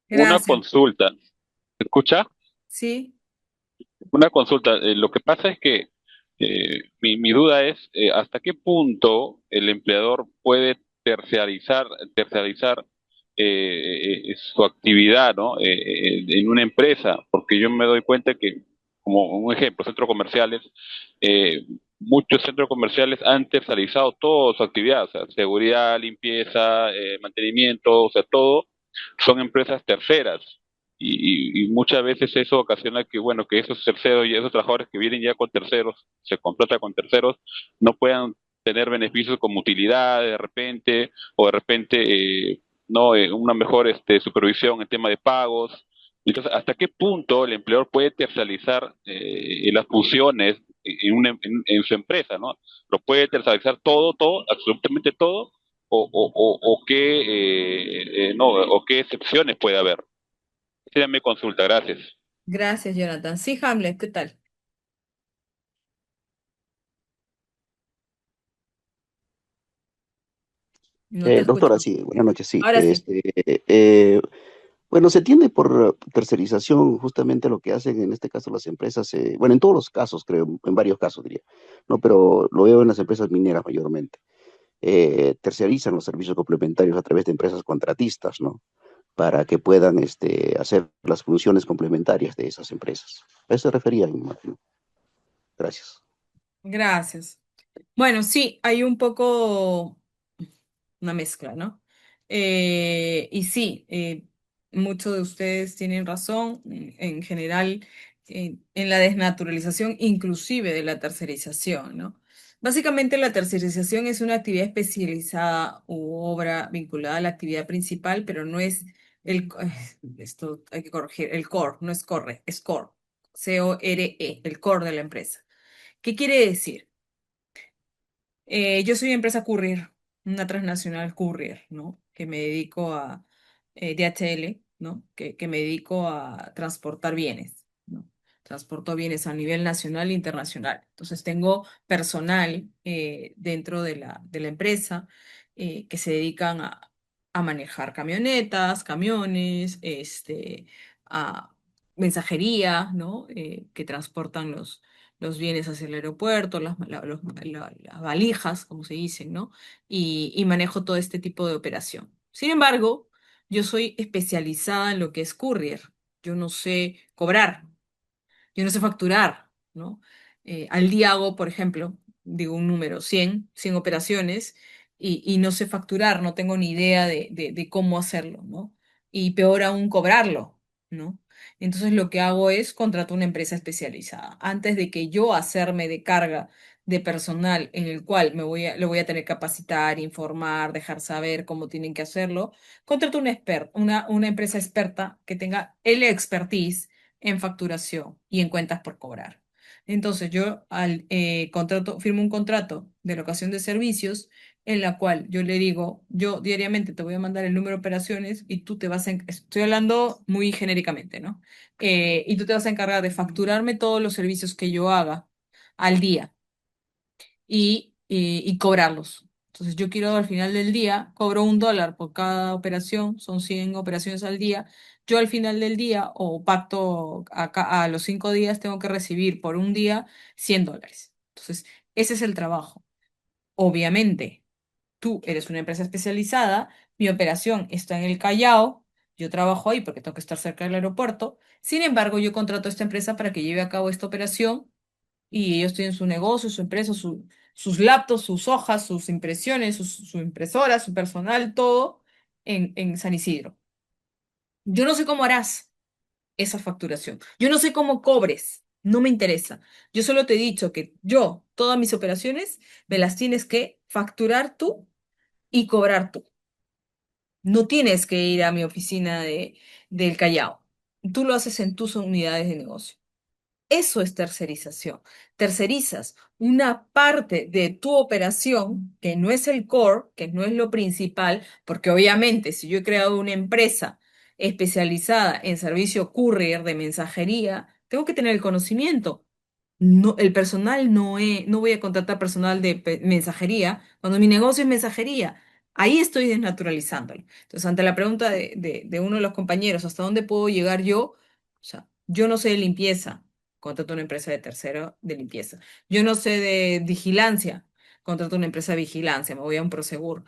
Una Gracias. consulta. ¿Escucha? Sí. Una consulta. Lo que pasa es que mi duda es hasta qué punto el empleador puede terciarizar su actividad, ¿no? En una empresa, porque yo me doy cuenta que, como un ejemplo, centros comerciales, eh, muchos centros comerciales han terciarizado toda su actividad, o sea, seguridad, limpieza, mantenimiento, o sea, todo son empresas terceras. Y muchas veces eso ocasiona que, bueno, que esos terceros y esos trabajadores que vienen ya con terceros, se contrata con terceros, no puedan tener beneficios como utilidad de repente, o de repente, no, una mejor supervisión en tema de pagos. Entonces, ¿hasta qué punto el empleador puede terciarizar las funciones en su empresa, ¿no? ¿Lo puede terciarizar todo, absolutamente todo? ¿O qué, no, o qué excepciones puede haber? Sería mi consulta, gracias. Gracias, Jonathan. Sí, Hamlet, ¿qué tal? No te Doctora, escucho. sí, buenas noches, sí. Ahora sí. Bueno, se tiende por tercerización justamente lo que hacen en este caso las empresas, bueno, en todos los casos, creo, en varios casos diría, ¿no? Pero lo veo en las empresas mineras mayormente. Tercerizan los servicios complementarios a través de empresas contratistas, ¿no? Para que puedan hacer las funciones complementarias de esas empresas. A eso se refería, me imagino. Gracias. Gracias. Bueno, sí, hay un poco una mezcla, ¿no? Y sí, muchos de ustedes tienen razón. En general, en la desnaturalización, inclusive de la tercerización, ¿no? Básicamente, la tercerización es una actividad especializada u obra vinculada a la actividad principal, pero no es esto hay que corregir, el core, no es core, es core, C-O-R-E, el core de la empresa. ¿Qué quiere decir? Yo soy empresa Courier, una transnacional Courier, ¿no? Que me dedico a DHL, ¿no? Que me dedico a transportar bienes, ¿no? Transporto bienes a nivel nacional e internacional. Entonces tengo personal dentro de la empresa que se dedican a manejar camionetas, camiones, a mensajería, ¿no? Que transportan los bienes hacia el aeropuerto, las valijas, como se dicen, ¿no? Y manejo todo este tipo de operación. Sin embargo, yo soy especializada en lo que es courier. Yo no sé cobrar, yo no sé facturar, ¿no? Al día hago, por ejemplo, digo un número, 100 operaciones y no sé facturar, no tengo ni idea de cómo hacerlo, ¿no? Y peor aún cobrarlo, ¿no? Entonces lo que hago es contrato una empresa especializada. Antes de que yo hacerme de carga de personal en el cual lo voy a tener que capacitar, informar, dejar saber cómo tienen que hacerlo, contrato una empresa experta que tenga el expertise en facturación y en cuentas por cobrar. Entonces yo firmo un contrato de locación de servicios en la cual yo le digo, yo diariamente te voy a mandar el número de operaciones y tú te vas a, estoy hablando muy genéricamente, ¿no? Y tú te vas a encargar de facturarme todos los servicios que yo haga al día y cobrarlos. Entonces yo quiero al final del día, cobro $1 por cada operación, son 100 operaciones al día. Yo al final del día o pacto a los 5 días tengo que recibir por un día $100. Entonces, ese es el trabajo. Obviamente, tú eres una empresa especializada, mi operación está en el Callao, Yo trabajo ahí porque tengo que estar cerca del aeropuerto. Sin embargo, yo contrato a esta empresa para que lleve a cabo esta operación y ellos tienen su negocio, su empresa, sus laptops, sus hojas, sus impresiones, su impresora, su personal, todo en San Isidro. Yo no sé cómo harás esa facturación. Yo no sé cómo cobres. No me interesa. Yo solo te he dicho que todas mis operaciones, me las tienes que facturar tú y cobrar tú. No tienes que ir a mi oficina del Callao. Tú lo haces en tus unidades de negocio. Eso es tercerización. Tercerizas una parte de tu operación que no es el core, que no es lo principal, porque obviamente si yo he creado una empresa especializada en servicio courier de mensajería, tengo que tener el conocimiento. No, el personal no voy a contratar personal de mensajería cuando mi negocio es mensajería. Ahí estoy desnaturalizándolo. Entonces, ante la pregunta de uno de los compañeros, ¿hasta dónde puedo llegar yo? O sea, yo no sé de limpieza, contrato una empresa de tercero de limpieza. Yo no sé de vigilancia, contrato una empresa de vigilancia, me voy a un Prosegur.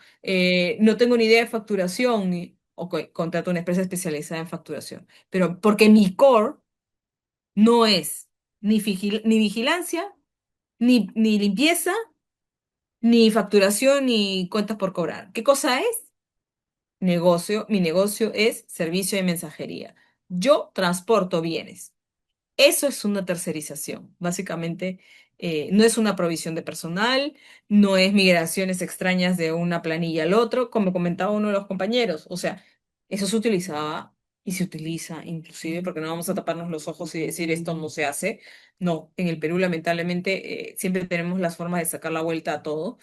No tengo ni idea de facturación, ok, contrato una empresa especializada en facturación. Pero porque mi core no es ni vigilancia, ni limpieza, ni facturación, ni cuentas por cobrar. ¿Qué cosa es? Negocio. Mi negocio es servicio de mensajería. Yo transporto bienes. Eso es una tercerización. Básicamente, no es una provisión de personal, no es migraciones extrañas de una planilla al otro, como comentaba uno de los compañeros. O sea, eso se utilizaba y se utiliza inclusive, porque no vamos a taparnos los ojos y decir esto no se hace. No, en el Perú lamentablemente siempre tenemos las formas de sacar la vuelta a todo.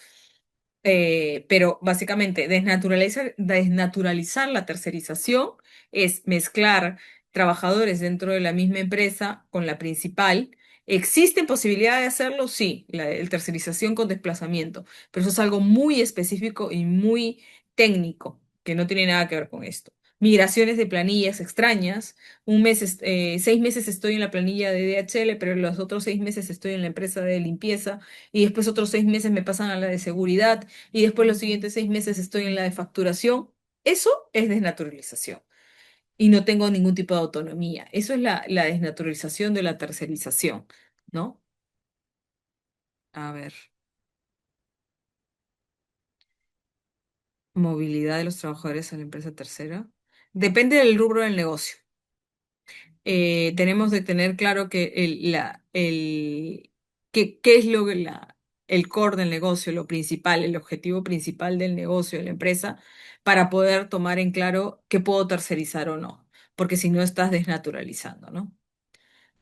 Pero básicamente desnaturalizar la tercerización es mezclar trabajadores dentro de la misma empresa con la principal. ¿Existen posibilidades de hacerlo? Sí, el tercerización con desplazamiento, pero eso es algo muy específico y muy técnico que no tiene nada que ver con esto. Migraciones de planillas extrañas. 6 meses estoy en la planilla de DHL, pero los otros 6 meses estoy en la empresa de limpieza y después otros 6 meses me pasan a la de seguridad y después los siguientes 6 meses estoy en la de facturación. Eso es desnaturalización y no tengo ningún tipo de autonomía. Eso es la desnaturalización de la tercerización, ¿no? A ver, movilidad de los trabajadores a la empresa tercera. Depende del rubro del negocio. Tenemos de tener claro que qué es el core del negocio, lo principal, el objetivo principal del negocio de la empresa, para poder tomar en claro qué puedo tercerizar o no, porque si no estás desnaturalizando, ¿no?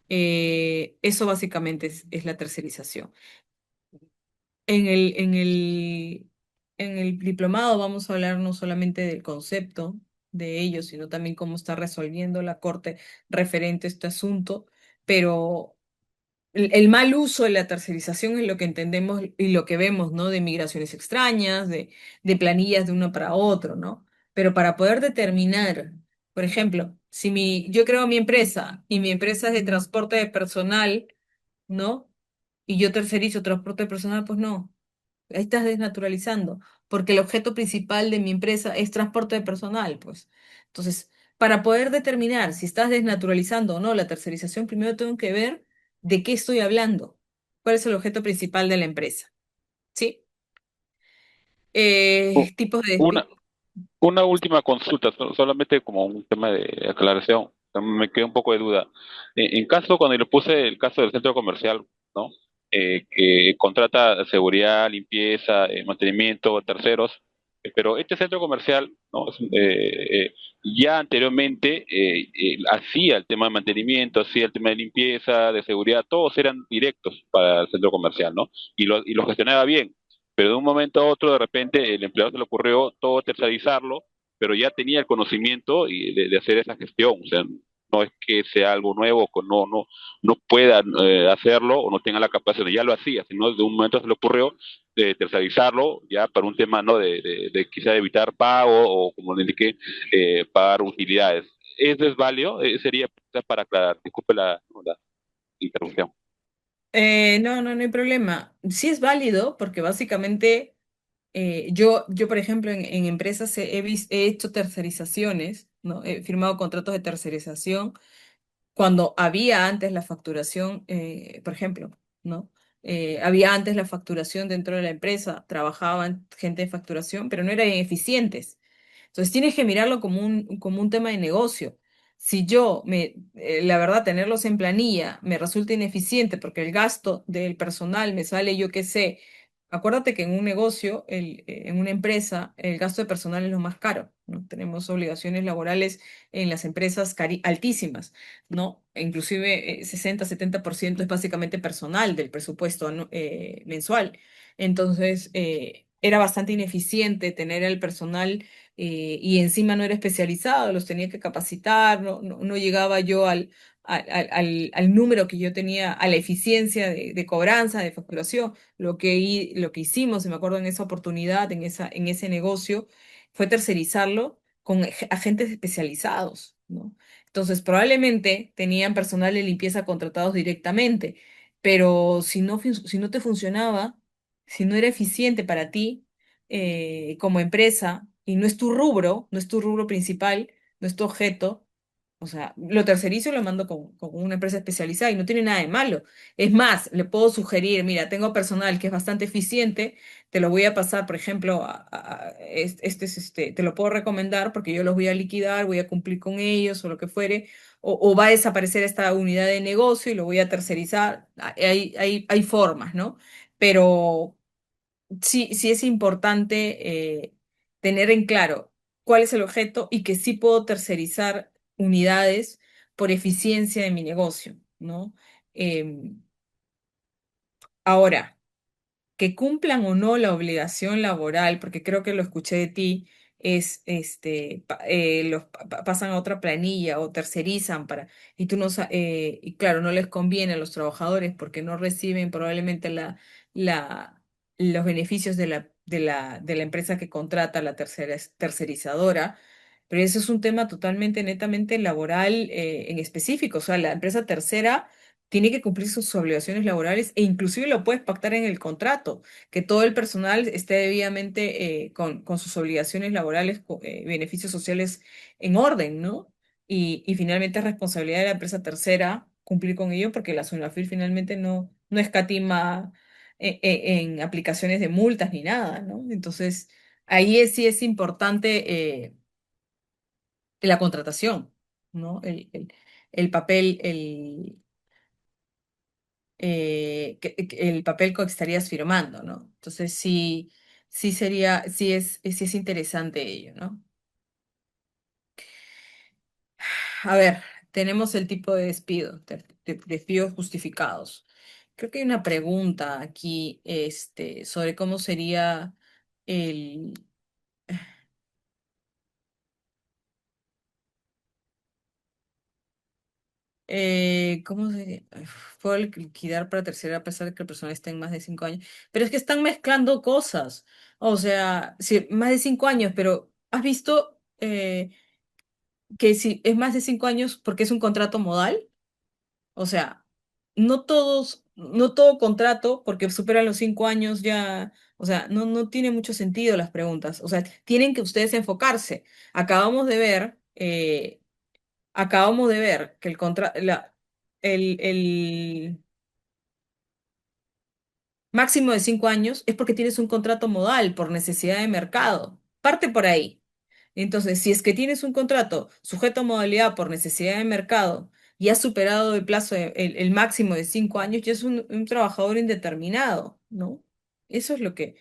Eso básicamente es la tercerización. En el diplomado vamos a hablar no solamente del concepto de ello, sino también cómo está resolviendo la Corte referente a este asunto, pero el mal uso de la tercerización es lo que entendemos y lo que vemos, ¿no? De migraciones extrañas, de planillas de uno para otro, ¿no? Pero para poder determinar, por ejemplo, si yo creo mi empresa y mi empresa es de transporte de personal, ¿no? Y yo tercerizo transporte de personal, pues no. Ahí estás desnaturalizando, porque el objeto principal de mi empresa es transporte de personal, pues. Entonces, para poder determinar si estás desnaturalizando o no la tercerización, primero tengo que ver de qué estoy hablando, cuál es el objeto principal de la empresa, ¿sí? U- Tipos Una, una última consulta, solamente como un tema de aclaración. Me quedó un poco de duda. En caso, cuando le puse el caso del centro comercial, ¿no? Que contrata seguridad, limpieza, mantenimiento, terceros, pero este centro comercial, ¿no? Ya anteriormente hacía el tema de mantenimiento, hacía el tema de limpieza, de seguridad, todos eran directos para el centro comercial, ¿no? Y lo gestionaba bien, pero de un momento a otro, de repente, el empleado se le ocurrió todo tercerizarlo, pero ya tenía el conocimiento de hacer esa gestión. O sea, no es que sea algo nuevo, que no pueda hacerlo o no tenga la capacidad, ya lo hacía, sino de un momento se le ocurrió de tercerizarlo ya para un tema no de quizá evitar pago o como le indiqué, pagar utilidades. ¿Eso es válido? Sería para aclarar, disculpe la interrupción. no hay problema. Sí es válido porque básicamente yo por ejemplo, en empresas he hecho tercerizaciones ¿no? He firmado contratos de tercerización cuando había antes la facturación, por ejemplo, ¿no? Había antes la facturación dentro de la empresa, trabajaban gente de facturación, pero no eran eficientes. Entonces tienes que mirarlo como un tema de negocio. Si la verdad, tenerlos en planilla me resulta ineficiente porque el gasto del personal me sale, yo qué sé, acuérdate que en un negocio, en una empresa, el gasto de personal es lo más caro, ¿no? Tenemos obligaciones laborales en las empresas altísimas, ¿no? E inclusive 60-70% es básicamente personal del presupuesto mensual. Entonces, era bastante ineficiente tener el personal y encima no era especializado, los tenía que capacitar, no llegaba yo al número que yo tenía, a la eficiencia de cobranza, de facturación. Lo que hicimos, y me acuerdo en esa oportunidad, en ese negocio, fue tercerizarlo con agentes especializados, ¿no? Entonces, probablemente tenían personal de limpieza contratados directamente, pero si no te funcionaba, si no era eficiente para ti, como empresa y no es tu rubro principal, no es tu objeto, o sea, lo tercerizo y lo mando con una empresa especializada y no tiene nada de malo. Es más, le puedo sugerir, mira, tengo personal que es bastante eficiente, te lo voy a pasar, por ejemplo, te lo puedo recomendar porque yo los voy a liquidar, voy a cumplir con ellos o lo que fuere, o va a desaparecer esta unidad de negocio y lo voy a tercerizar. Hay formas, ¿no? Pero sí es importante tener en claro cuál es el objeto y que sí puedo tercerizar unidades por eficiencia de mi negocio, ¿no? Em, Ahora, que cumplan o no la obligación laboral, porque creo que lo escuché de ti, es pasan a otra planilla o tercerizan y tú no y claro, no les conviene a los trabajadores porque no reciben probablemente la, los beneficios de la empresa que contrata la tercerizadora. Pero eso es un tema totalmente, netamente laboral en específico. O sea, la empresa tercera tiene que cumplir sus obligaciones laborales e inclusive lo puedes pactar en el contrato, que todo el personal esté debidamente con sus obligaciones laborales, beneficios sociales en orden, ¿no? Y finalmente es responsabilidad de la empresa tercera cumplir con ello porque la SUNAFIL finalmente no escatima en aplicaciones de multas ni nada, ¿no? Entonces, sí es importante la contratación, ¿no? El papel, el papel que estarías firmando, ¿no? Entonces sí es interesante ello, ¿no? A ver, tenemos el tipo de despido, despidos justificados. Creo que hay una pregunta aquí, sobre cómo sería el, ¿cómo se puedo liquidar para tercera a pesar de que el personal esté en más de 5 años? Pero es que están mezclando cosas. O sea, sí, más de 5 años, pero ¿has visto que si es más de 5 años porque es un contrato modal? O sea, no todo contrato, porque supera los 5 años ya, o sea, no tiene mucho sentido las preguntas. O sea, tienen que ustedes enfocarse. Acabamos de ver, eh, acabamos de ver que el máximo de 5 años es porque tienes un contrato modal por necesidad de mercado. Parte por ahí. Entonces, si es que tienes un contrato sujeto a modalidad por necesidad de mercado y has superado el plazo, el máximo de 5 años, ya es un trabajador indeterminado, ¿no? Eso es lo que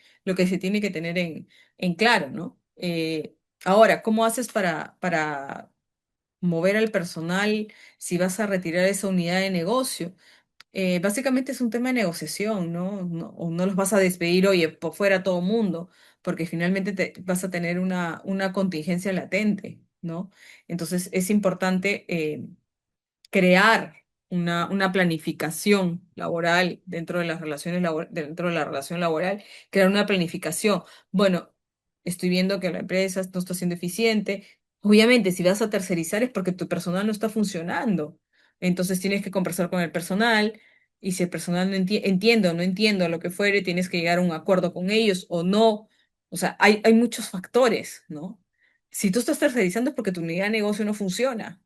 se tiene que tener en claro, ¿no? Ahora, ¿cómo haces para mover al personal si vas a retirar esa unidad de negocio? Básicamente es un tema de negociación, ¿no? O no los vas a despedir, oye, por fuera todo mundo, porque finalmente vas a tener una contingencia latente, ¿no? Entonces es importante crear una planificación laboral dentro de las dentro de la relación laboral, crear una planificación. Bueno, estoy viendo que la empresa no está siendo eficiente. Obviamente, si vas a tercerizar es porque tu personal no está funcionando. Entonces tienes que conversar con el personal y si el personal no entiende o no entiendo lo que fuere, tienes que llegar a un acuerdo con ellos o no. O sea, hay muchos factores, ¿no? Si tú estás tercerizando es porque tu unidad de negocio no funciona.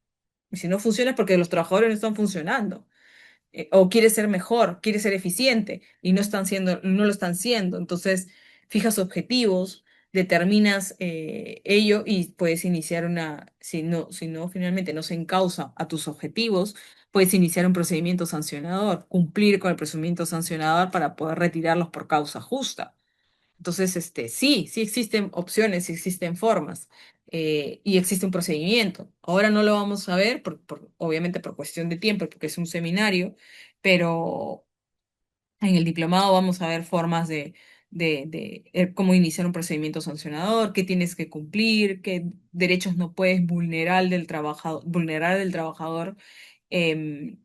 Y si no funciona es porque los trabajadores no están funcionando. O quieres ser mejor, quieres ser eficiente y no lo están siendo. Entonces, fijas objetivos, determinas ello y puedes iniciar si no finalmente no se encausa a tus objetivos, puedes iniciar un procedimiento sancionador, cumplir con el procedimiento sancionador para poder retirarlos por causa justa. Entonces, sí existen opciones, sí existen formas y existe un procedimiento. Ahora no lo vamos a ver, obviamente por cuestión de tiempo, porque es un seminario, pero en el diplomado vamos a ver formas de cómo iniciar un procedimiento sancionador, qué tienes que cumplir, qué derechos no puedes vulnerar del trabajador em,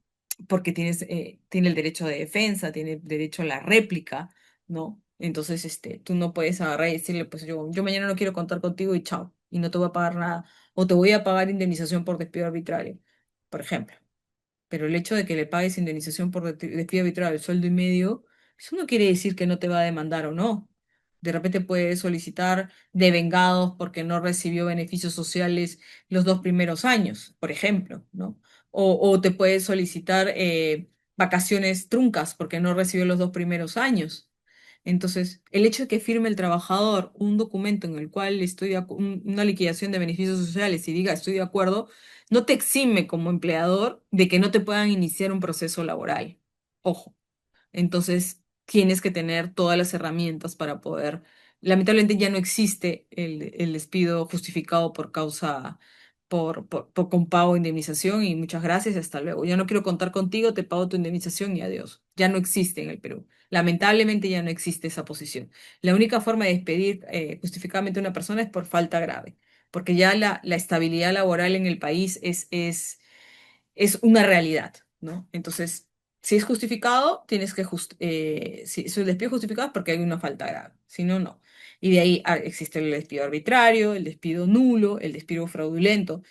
porque tiene el derecho de defensa, tiene derecho a la réplica, ¿no? Entonces, tú no puedes agarrar y decirle, pues yo mañana no quiero contar contigo y chao, y no te voy a pagar nada, o te voy a pagar indemnización por despido arbitrario, por ejemplo. Pero el hecho de que le pagues indemnización por despido arbitrario, el sueldo y medio, eso no quiere decir que no te va a demandar o no. De repente puede solicitar devengados porque no recibió beneficios sociales los 2 primeros años, por ejemplo, ¿no? O te puede solicitar vacaciones truncas porque no recibió los 2 primeros años. Entonces, el hecho de que firme el trabajador un documento en el cual una liquidación de beneficios sociales y diga estoy de acuerdo, no te exime como empleador de que no te puedan iniciar un proceso laboral. Ojo. Entonces, tienes que tener todas las herramientas para poder. Lamentablemente ya no existe el despido justificado por causa, con pago de indemnización y muchas gracias, hasta luego. Ya no quiero contar contigo, te pago tu indemnización y adiós. Ya no existe en el Perú. Lamentablemente ya no existe esa posición. La única forma de despedir justificadamente a una persona es por falta grave, porque ya la estabilidad laboral en el país es una realidad, ¿no? Entonces, si es justificado, si el despido es justificado es porque hay una falta grave, si no, no. Y de ahí existe el despido arbitrario, el despido nulo, el despido fraudulento,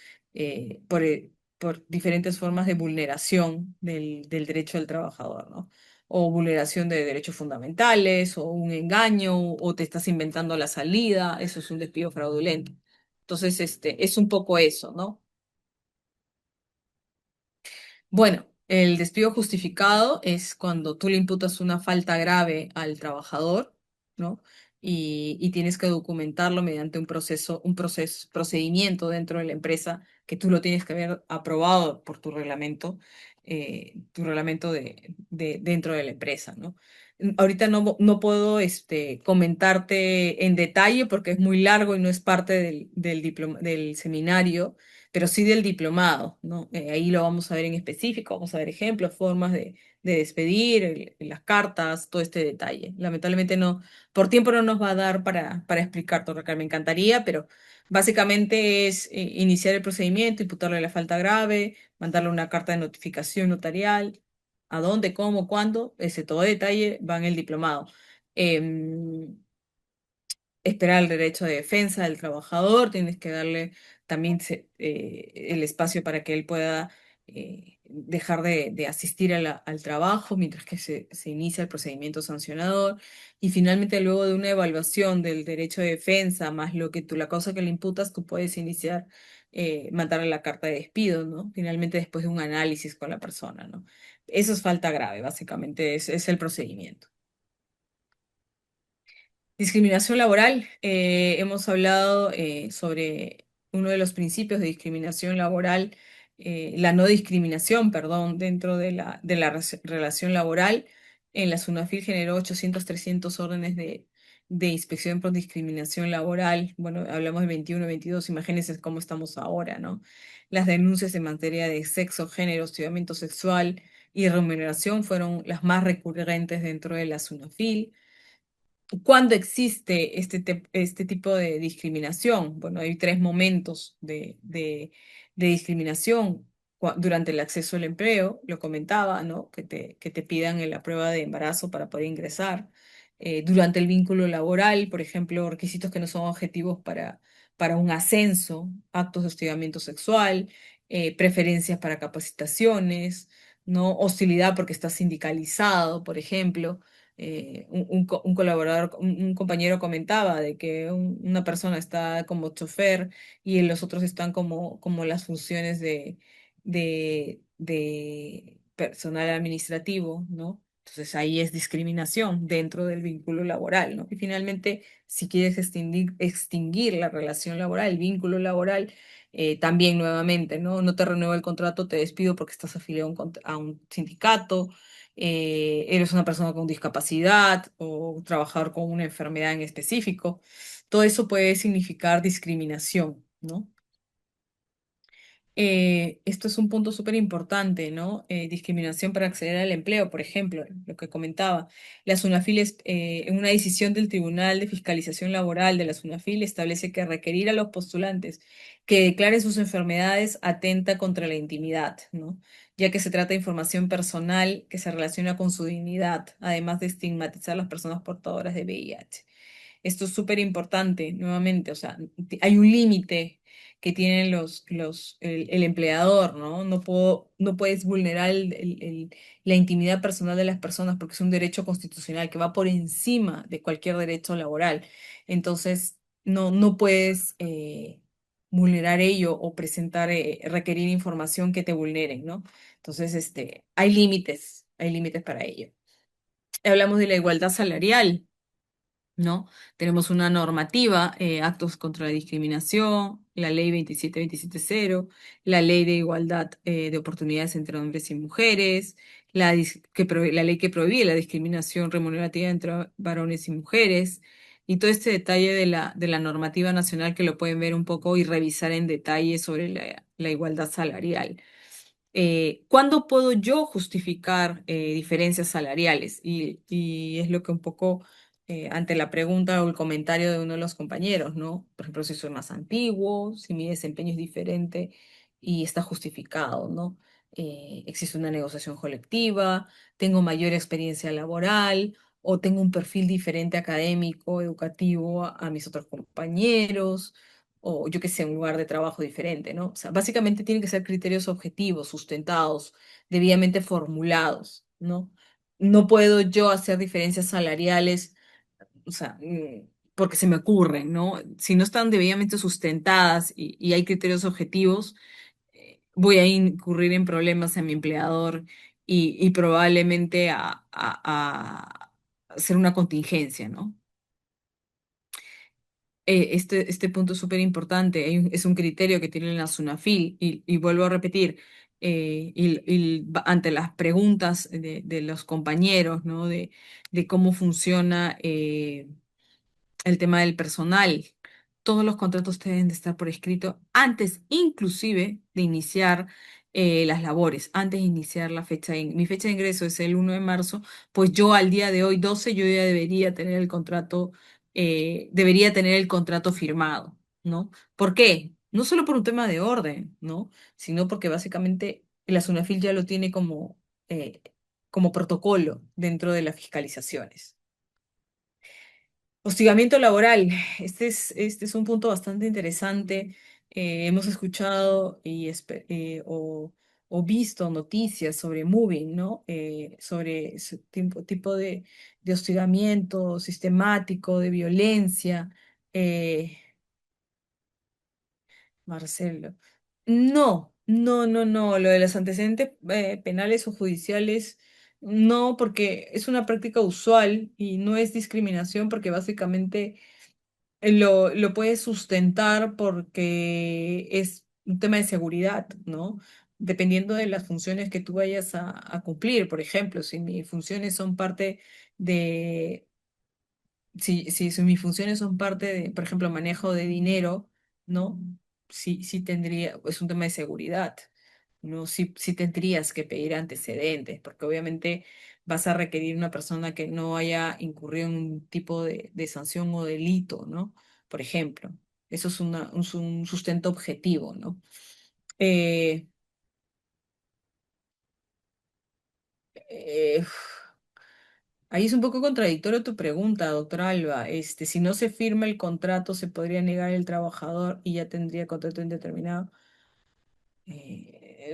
por diferentes formas de vulneración del derecho del trabajador, ¿no? O vulneración de derechos fundamentales, o un engaño, o te estás inventando la salida, eso es un despido fraudulento. Entonces, es un poco eso, ¿no? Bueno, el despido justificado es cuando tú le imputas una falta grave al trabajador, ¿no? Y tienes que documentarlo mediante procedimiento dentro de la empresa que tú lo tienes que haber aprobado por tu reglamento dentro de la empresa, ¿no? Ahorita no puedo comentarte en detalle porque es muy largo y no es parte del seminario, pero sí del diplomado, ¿no? Ahí lo vamos a ver en específico, vamos a ver ejemplos, formas de despedir, las cartas, todo este detalle. Lamentablemente no, por tiempo no nos va a dar para explicar todo lo que me encantaría, pero básicamente es iniciar el procedimiento, imputarle la falta grave, mandarle una carta de notificación notarial, a dónde, cómo, cuándo, ese todo detalle va en el diplomado. Em, Esperar el derecho de defensa del trabajador, tienes que darle también el espacio para que él pueda dejar de asistir al trabajo mientras que se inicia el procedimiento sancionador. Y finalmente, luego de una evaluación del derecho de defensa, más la causa que le imputas, tú puedes iniciar, mandarle la carta de despido, ¿no? Finalmente, después de un análisis con la persona, ¿no? Eso es falta grave, básicamente, es el procedimiento. Discriminación laboral. Hemos hablado sobre uno de los principios de discriminación laboral, la no discriminación, perdón, dentro de la relación laboral. En la SUNAFIL generó 300 órdenes de inspección por discriminación laboral. Bueno, hablamos del 21, 22, imagínense cómo estamos ahora, ¿no? Las denuncias en materia de sexo, género, hostigamiento sexual y remuneración fueron las más recurrentes dentro de la SUNAFIL. ¿Cuándo existe este tipo de discriminación? Bueno, hay 3 momentos de discriminación. Durante el acceso al empleo, lo comentaba, ¿no? Que te pidan la prueba de embarazo para poder ingresar. Durante el vínculo laboral, por ejemplo, requisitos que no son objetivos para un ascenso, actos de hostigamiento sexual, preferencias para capacitaciones, ¿no? Hostilidad porque estás sindicalizado, por ejemplo. un colaborador, un compañero comentaba de que una persona está como chofer y los otros están como las funciones de personal administrativo, ¿no? Entonces ahí es discriminación dentro del vínculo laboral, ¿no? Y finalmente, si quieres extinguir la relación laboral, el vínculo laboral, también nuevamente, ¿no? No te renuevo el contrato, te despido porque estás afiliado a un sindicato, eres una persona con discapacidad o un trabajador con una enfermedad en específico. Todo eso puede significar discriminación, ¿no? Esto es un punto súper importante, ¿no? Discriminación para acceder al empleo, por ejemplo, lo que comentaba. La SUNAFIL, en una decisión del Tribunal de Fiscalización Laboral de la SUNAFIL, establece que requerir a los postulantes que declaren sus enfermedades atenta contra la intimidad, ¿no? Ya que se trata de información personal que se relaciona con su dignidad, además de estigmatizar a las personas portadoras de VIH. Esto es súper importante, nuevamente, o sea, hay un límite que tienen el empleador, ¿no? No puedes vulnerar la intimidad personal de las personas porque es un derecho constitucional que va por encima de cualquier derecho laboral. Entonces, no puedes vulnerar ello o requerir información que te vulneren, ¿no? Entonces, hay límites para ello. Hablamos de la igualdad salarial. ¿No? Tenemos una normativa, actos contra la discriminación, la ley 27270, la ley de igualdad de oportunidades entre hombres y mujeres, la ley que prohíbe la discriminación remunerativa entre varones y mujeres, y todo este detalle de la normativa nacional que lo pueden ver un poco y revisar en detalle sobre la igualdad salarial. ¿Cuándo puedo yo justificar diferencias salariales? Y es lo que un poco, ante la pregunta o el comentario de uno de los compañeros, ¿no? Por ejemplo, si soy más antiguo, si mi desempeño es diferente y está justificado, ¿no? Existe una negociación colectiva, tengo mayor experiencia laboral o tengo un perfil diferente académico, educativo a mis otros compañeros o yo qué sé, un lugar de trabajo diferente, ¿no? O sea, básicamente tienen que ser criterios objetivos, sustentados, debidamente formulados, ¿no? No puedo yo hacer diferencias salariales, o sea, porque se me ocurren, ¿no? Si no están debidamente sustentadas y hay criterios objetivos, voy a incurrir en problemas a mi empleador y probablemente a hacer una contingencia, ¿no? Este punto es súper importante, es un criterio que tiene la SUNAFIL y vuelvo a repetir, ante las preguntas de los compañeros, ¿no? De cómo funciona el tema del personal. Todos los contratos deben de estar por escrito antes, inclusive, de iniciar las labores, antes de iniciar la fecha mi fecha de ingreso es el 1 de marzo, pues yo al día de hoy, 12 yo ya debería tener el contrato firmado, ¿no? ¿Por qué? No solo por un tema de orden, ¿no? Sino porque básicamente la SUNAFIL ya lo tiene eh, como protocolo dentro de las fiscalizaciones. Hostigamiento laboral. Este es un punto bastante interesante. Hemos escuchado o visto noticias sobre moving, ¿no? Sobre ese tipo de hostigamiento sistemático, de violencia. Eh, Marcelo. No, no, no, no. Lo de los antecedentes penales o judiciales, no, porque es una práctica usual y no es discriminación porque básicamente lo puedes sustentar porque es un tema de seguridad, ¿no? Dependiendo de las funciones que tú vayas a cumplir. Por ejemplo, si mis funciones son parte de, si mis funciones son parte de, por ejemplo, manejo de dinero, ¿no? Sí, sí tendría, es un tema de seguridad, ¿no? Sí, sí tendrías que pedir antecedentes, porque obviamente vas a requerir una persona que no haya incurrido en un tipo de sanción o delito, ¿no? Por ejemplo, eso es un sustento objetivo, ¿no? Eh, eh, Ahí es un poco contradictorio tu pregunta, doctor Alba. Si no se firma el contrato, se podría negar el trabajador y ya tendría contrato indeterminado.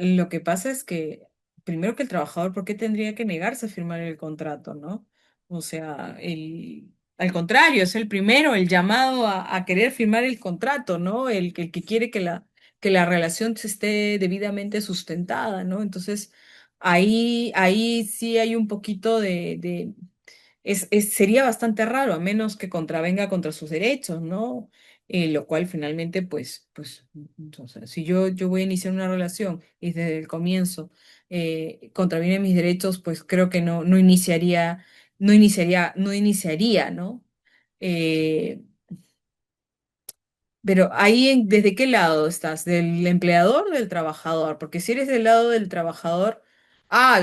Lo que pasa es que, primero que el trabajador, ¿por qué tendría que negarse a firmar el contrato, no? O sea, al contrario, es el primero, el llamado a querer firmar el contrato, ¿no? El que quiere que la relación se esté debidamente sustentada, ¿no? Entonces, ahí sí hay un poquito sería bastante raro, a menos que contravenga contra sus derechos, ¿no? Lo cual finalmente, o sea, si yo voy a iniciar una relación y desde el comienzo contraviene mis derechos, pues creo que no iniciaría, ¿no? Eh, pero ahí, ¿desde qué lado estás? ¿Del empleador o del trabajador? Porque si eres del lado del trabajador,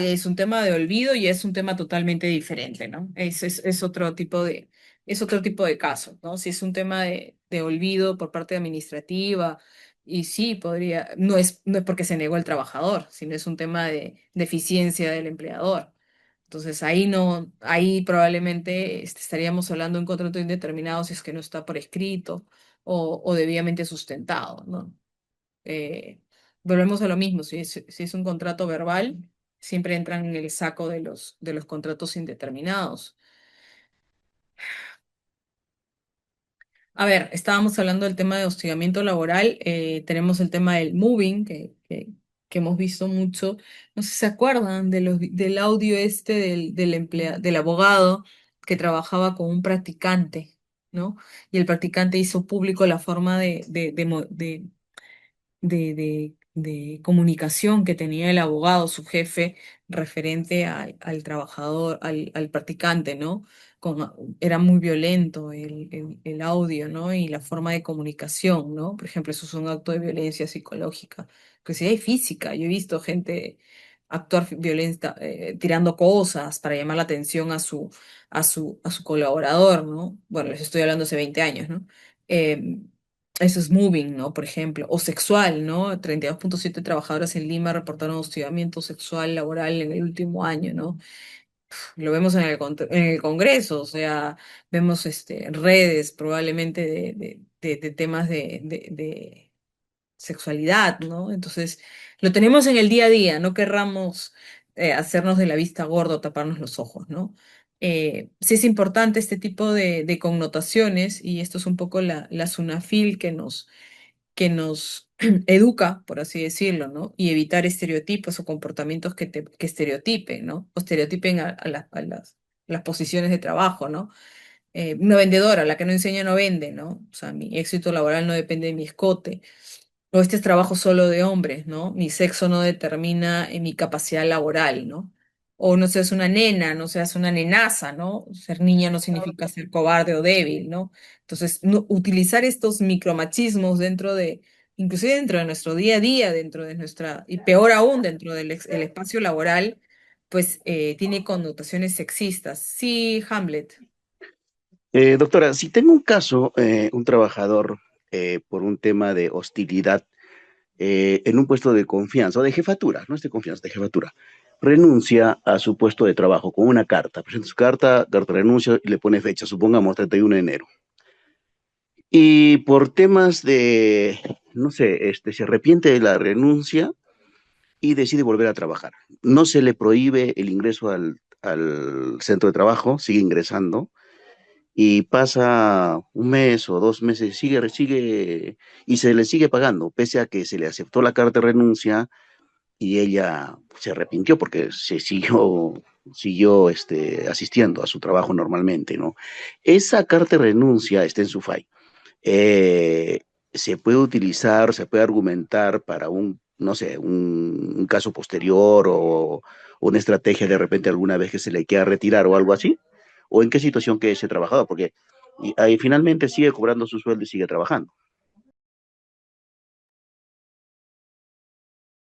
es un tema de olvido y es un tema totalmente diferente, ¿no? Es otro tipo de caso, ¿no? Si es un tema de olvido por parte administrativa, y sí, no es porque se negó el trabajador, sino es un tema de eficiencia del empleador. Entonces ahí no, ahí probablemente estaríamos hablando de un contrato indeterminado si es que no está por escrito o debidamente sustentado, ¿no? Eh, Volvemos a lo mismo, si es un contrato verbal, siempre entran en el saco de los contratos indeterminados. A ver, estábamos hablando del tema de hostigamiento laboral, tenemos el tema del moving, que hemos visto mucho. No sé si se acuerdan del audio este del abogado que trabajaba con un practicante, ¿no? Y el practicante hizo público la forma de comunicación que tenía el abogado, su jefe, referente al trabajador, al practicante, ¿no? Era muy violento el audio, ¿no? Y la forma de comunicación, ¿no? Por ejemplo, eso es un acto de violencia psicológica, que sí hay física. Yo he visto gente actuar violenta, tirando cosas para llamar la atención a su colaborador, ¿no? Bueno, les estoy hablando hace 20 años, ¿no? Em, Eso es moving, ¿no? Por ejemplo, o sexual, ¿no? 32,7 trabajadoras en Lima reportaron hostigamiento sexual laboral en el último año, ¿no? Lo vemos en el Congreso, o sea, vemos redes probablemente de temas de sexualidad, ¿no? Entonces, lo tenemos en el día a día, no querramos hacernos de la vista gorda o taparnos los ojos, ¿no? Sí es importante este tipo de connotaciones y esto es un poco la SUNAFIL que nos educa, por así decirlo, ¿no? Y evitar estereotipos o comportamientos que estereotipen, ¿no? O estereotipen a las posiciones de trabajo, ¿no? Una vendedora, la que no enseña no vende, ¿no? O sea, mi éxito laboral no depende de mi escote. O este es trabajo solo de hombres, ¿no? Mi sexo no determina mi capacidad laboral, ¿no? O no seas una nena, no seas una nenaza, ¿no? Ser niña no significa ser cobarde o débil, ¿no? Entonces, utilizar estos micromachismos inclusive dentro de nuestro día a día, y peor aún, dentro del espacio laboral, pues tiene connotaciones sexistas. Sí, Hamlet. Doctora, si tengo un caso, un trabajador por un tema de hostilidad en un puesto de confianza o de jefatura, no es de confianza, de jefatura, renuncia a su puesto de trabajo con una carta, presenta su carta de renuncia y le pone fecha, supongamos 31 de enero. Y por temas de, no sé, se arrepiente de la renuncia y decide volver a trabajar. No se le prohíbe el ingreso al centro de trabajo, sigue ingresando y pasa un mes o 2 meses, sigue y se le sigue pagando, pese a que se le aceptó la carta de renuncia y ella se arrepintió porque se siguió asistiendo a su trabajo normalmente, ¿no? Esa carta de renuncia está en su file. eh, Se puede utilizar, se puede argumentar para no sé, un caso posterior o una estrategia de repente alguna vez que se le quiera retirar o algo así, o en qué situación que ese trabajador, porque ahí finalmente sigue cobrando su sueldo y sigue trabajando.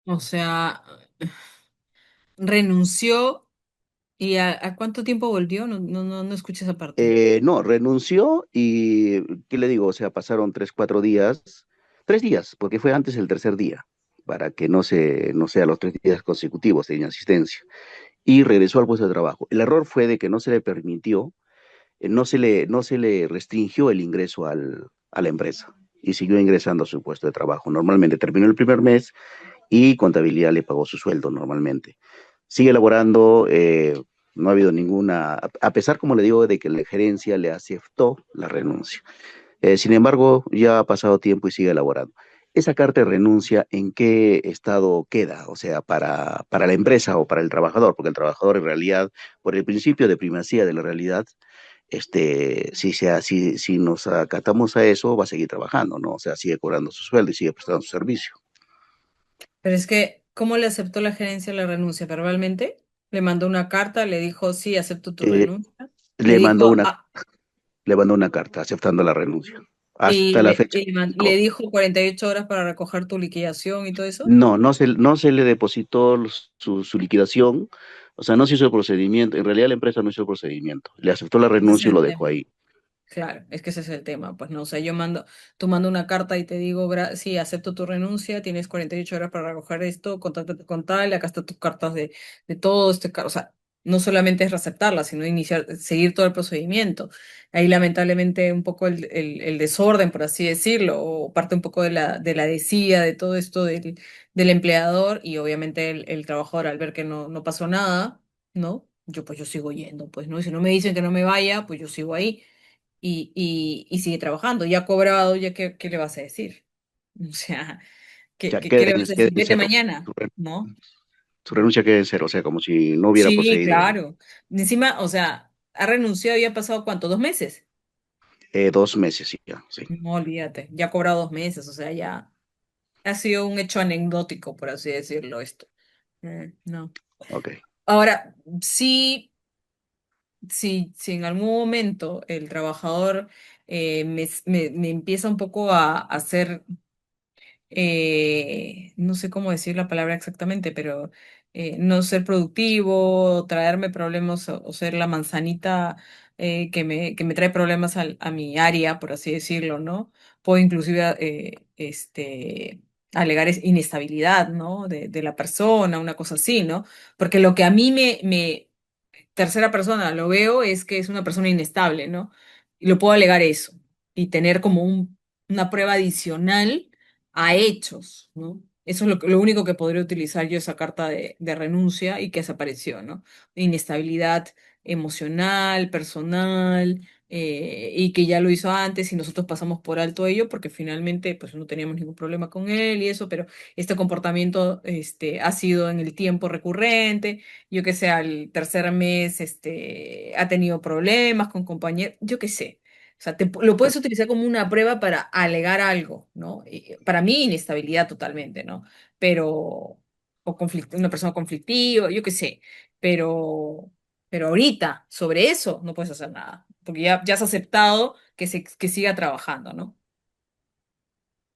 O sea, renunció. ¿Y a cuánto tiempo volvió? No escuché esa parte. No, renunció y, ¿qué le digo? O sea, pasaron 3, 4 días, 3 días, porque fue antes el tercer día, para que no sea los 3 días consecutivos de inasistencia. Y regresó al puesto de trabajo. El error fue de que no se le permitió, no se le restringió el ingreso a la empresa y siguió ingresando a su puesto de trabajo. Normalmente terminó el primer mes y contabilidad le pagó su sueldo normalmente. Sigue laborando, No ha habido ninguna, a pesar, como le digo, de que la gerencia le aceptó la renuncia. Sin embargo, ya ha pasado tiempo y sigue elaborando. ¿Esa carta de renuncia en qué estado queda? O sea, para la empresa o para el trabajador, porque el trabajador en realidad, por el principio de primacía de la realidad, si nos acatamos a eso, va a seguir trabajando, ¿no? O sea, sigue cobrando su sueldo y sigue prestando su servicio. Pero es que, ¿cómo le aceptó la gerencia la renuncia? ¿Verbalmente? Le mandó una carta, le dijo, sí, acepto tu Eh, renuncia. Le le mandó dijo, una, le mandó una carta aceptando la renuncia. y Hasta la fecha. le dijo 48 horas para recoger tu liquidación y todo eso. No, no se le depositó su liquidación, o sea, no se hizo el procedimiento, en realidad la empresa no hizo el procedimiento, le aceptó la Ese es renuncia y lo el dejó tema. ahí. Claro, es que ese es el tema, pues no, o sea, tú mando una carta y te digo, sí, acepto tu renuncia, tienes 48 horas para recoger esto, contáctate con tal, acá están tus cartas de todo o sea, no solamente es aceptarla, sino seguir todo el procedimiento. Ahí lamentablemente un poco el desorden, por así decirlo, o parte un poco de la desidia de todo esto del empleador y obviamente el trabajador al ver que no pasó nada, ¿no? Yo sigo yendo, pues, ¿no? Y si no me dicen que no me vaya, pues yo sigo ahí y sigue trabajando. Ya ha cobrado, ya qué le vas a decir. O sea, O ¿qué, sea, qué, qué le vas a queda decir? en Vete cero, mañana, ¿no? su renuncia queda en cero, o sea, como si no hubiera Sí, procedido. claro. Encima, o sea, ha renunciado y ha pasado ¿cuánto? ¿2 meses? 2 meses, sí, ya, sí, No, olvídate, ya ha cobrado 2 meses, o sea, ya ha sido un hecho anecdótico, por así decirlo, esto. No. ok. Ahora, si en algún momento el trabajador me empieza un poco a hacer no sé cómo decir la palabra exactamente, pero no ser productivo, traerme problemas o ser la manzanita que me trae problemas a mi área, por así decirlo, ¿no? Puedo inclusive alegar inestabilidad, ¿no? De la persona, una cosa así, ¿no? Porque lo que a mí tercera persona lo veo es que es una persona inestable, ¿no? Y lo puedo alegar eso y tener como una prueba adicional a hechos, ¿no? Eso es lo único que podría utilizar yo esa carta de renuncia y que desapareció, ¿no? Inestabilidad emocional, personal, y que ya lo hizo antes y nosotros pasamos por alto ello porque finalmente pues no teníamos ningún problema con él y eso, pero este comportamiento ha sido en el tiempo recurrente, yo que sé, al tercer mes ha tenido problemas con compañeros, yo qué sé. O sea, lo puedes utilizar como una prueba para alegar algo, ¿no? Para mí, inestabilidad totalmente, ¿no? Pero, o una persona conflictiva, yo qué sé. Pero, pero ahorita, sobre eso, no puedes hacer nada, porque ya has aceptado que siga trabajando, ¿no?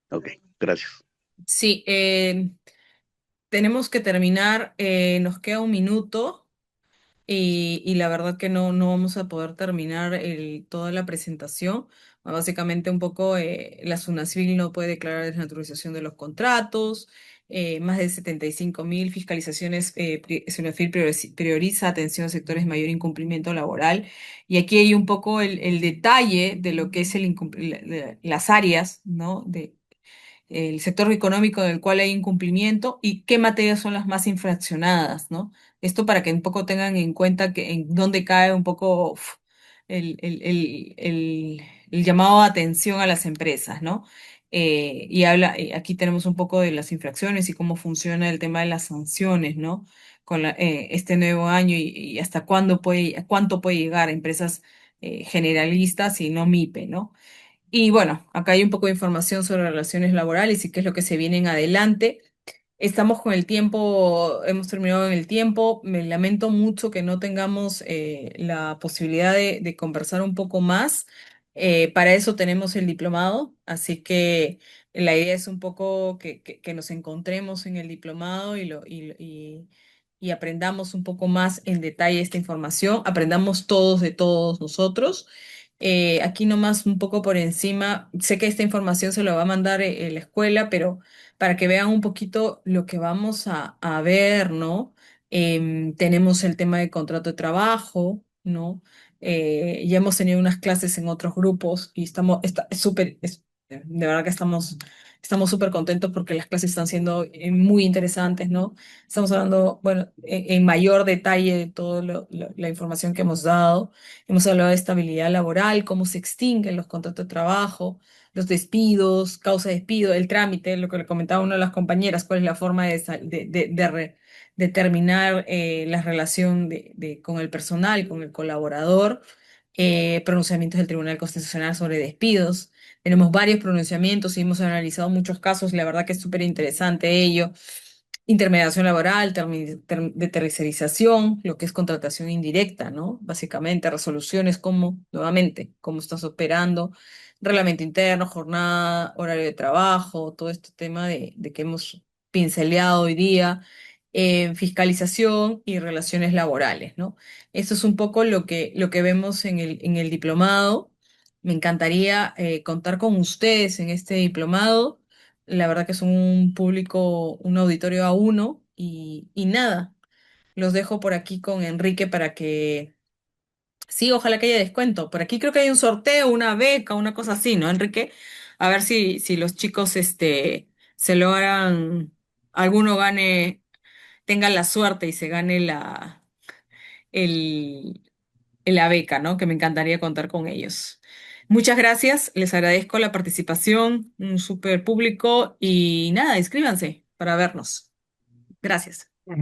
Ok, gracias. Sí, tenemos que terminar, nos queda un minuto. Y la verdad que no vamos a poder terminar toda la presentación. Básicamente un poco la SUNASFIL no puede declarar desnaturalización de los contratos, más de 75.000 fiscalizaciones, SUNASFIL prioriza atención a sectores de mayor incumplimiento laboral. Y aquí hay un poco el detalle de lo que es las áreas, ¿no? El sector económico en el cual hay incumplimiento y qué materias son las más infraccionadas, ¿no? Esto para que un poco tengan en cuenta que en dónde cae un poco el llamado de atención a las empresas, ¿no? Aquí tenemos un poco de las infracciones y cómo funciona el tema de las sanciones, ¿no? Con este nuevo año y hasta cuánto puede llegar a empresas generalistas y no MIPE, ¿no? Y bueno, acá hay un poco de información sobre relaciones laborales y qué es lo que se viene en adelante. Estamos con el tiempo, hemos terminado en el tiempo. Me lamento mucho que no tengamos la posibilidad de conversar un poco más. Para eso tenemos el diplomado, así que la idea es un poco que nos encontremos en el diplomado y aprendamos un poco más en detalle esta información, aprendamos todos de todos nosotros. Aquí nomás un poco por encima, sé que esta información se lo va a mandar la escuela, pero para que vean un poquito lo que vamos a ver, ¿no? Tenemos el tema de contrato de trabajo, ¿no? Ya hemos tenido unas clases en otros grupos y es súper, De verdad que estamos súper contentos porque las clases están siendo muy interesantes, ¿no? Estamos hablando, bueno, en mayor detalle de toda la información que hemos dado. Hemos hablado de estabilidad laboral, cómo se extinguen los contratos de trabajo, los despidos, causa de despido, el trámite, lo que le comentaba una de las compañeras, cuál es la forma de terminar la relación con el personal, con el colaborador, pronunciamientos del Tribunal Constitucional sobre despidos. Tenemos varios pronunciamientos y hemos analizado muchos casos, la verdad que es súper interesante ello. Intermediación laboral, de tercerización, lo que es contratación indirecta, ¿no? Básicamente, resoluciones, cómo, nuevamente, cómo estás operando, reglamento interno, jornada, horario de trabajo, todo este tema de que hemos pinceleado hoy día, fiscalización y relaciones laborales, ¿no? Esto es un poco lo que vemos en el diplomado. Me encantaría contar con ustedes en este diplomado. La verdad que es un público, un auditorio a uno y nada, los dejo por aquí con Enrique para que, sí, ojalá que haya descuento. Por aquí creo que hay un sorteo, una beca, una cosa así, ¿no, Enrique? A ver si los chicos se logran, alguno gane, tenga la suerte y se gane el, la beca, ¿no? Que me encantaría contar con ellos. Muchas gracias, les agradezco la participación, un súper público y nada, inscríbanse para vernos. Gracias.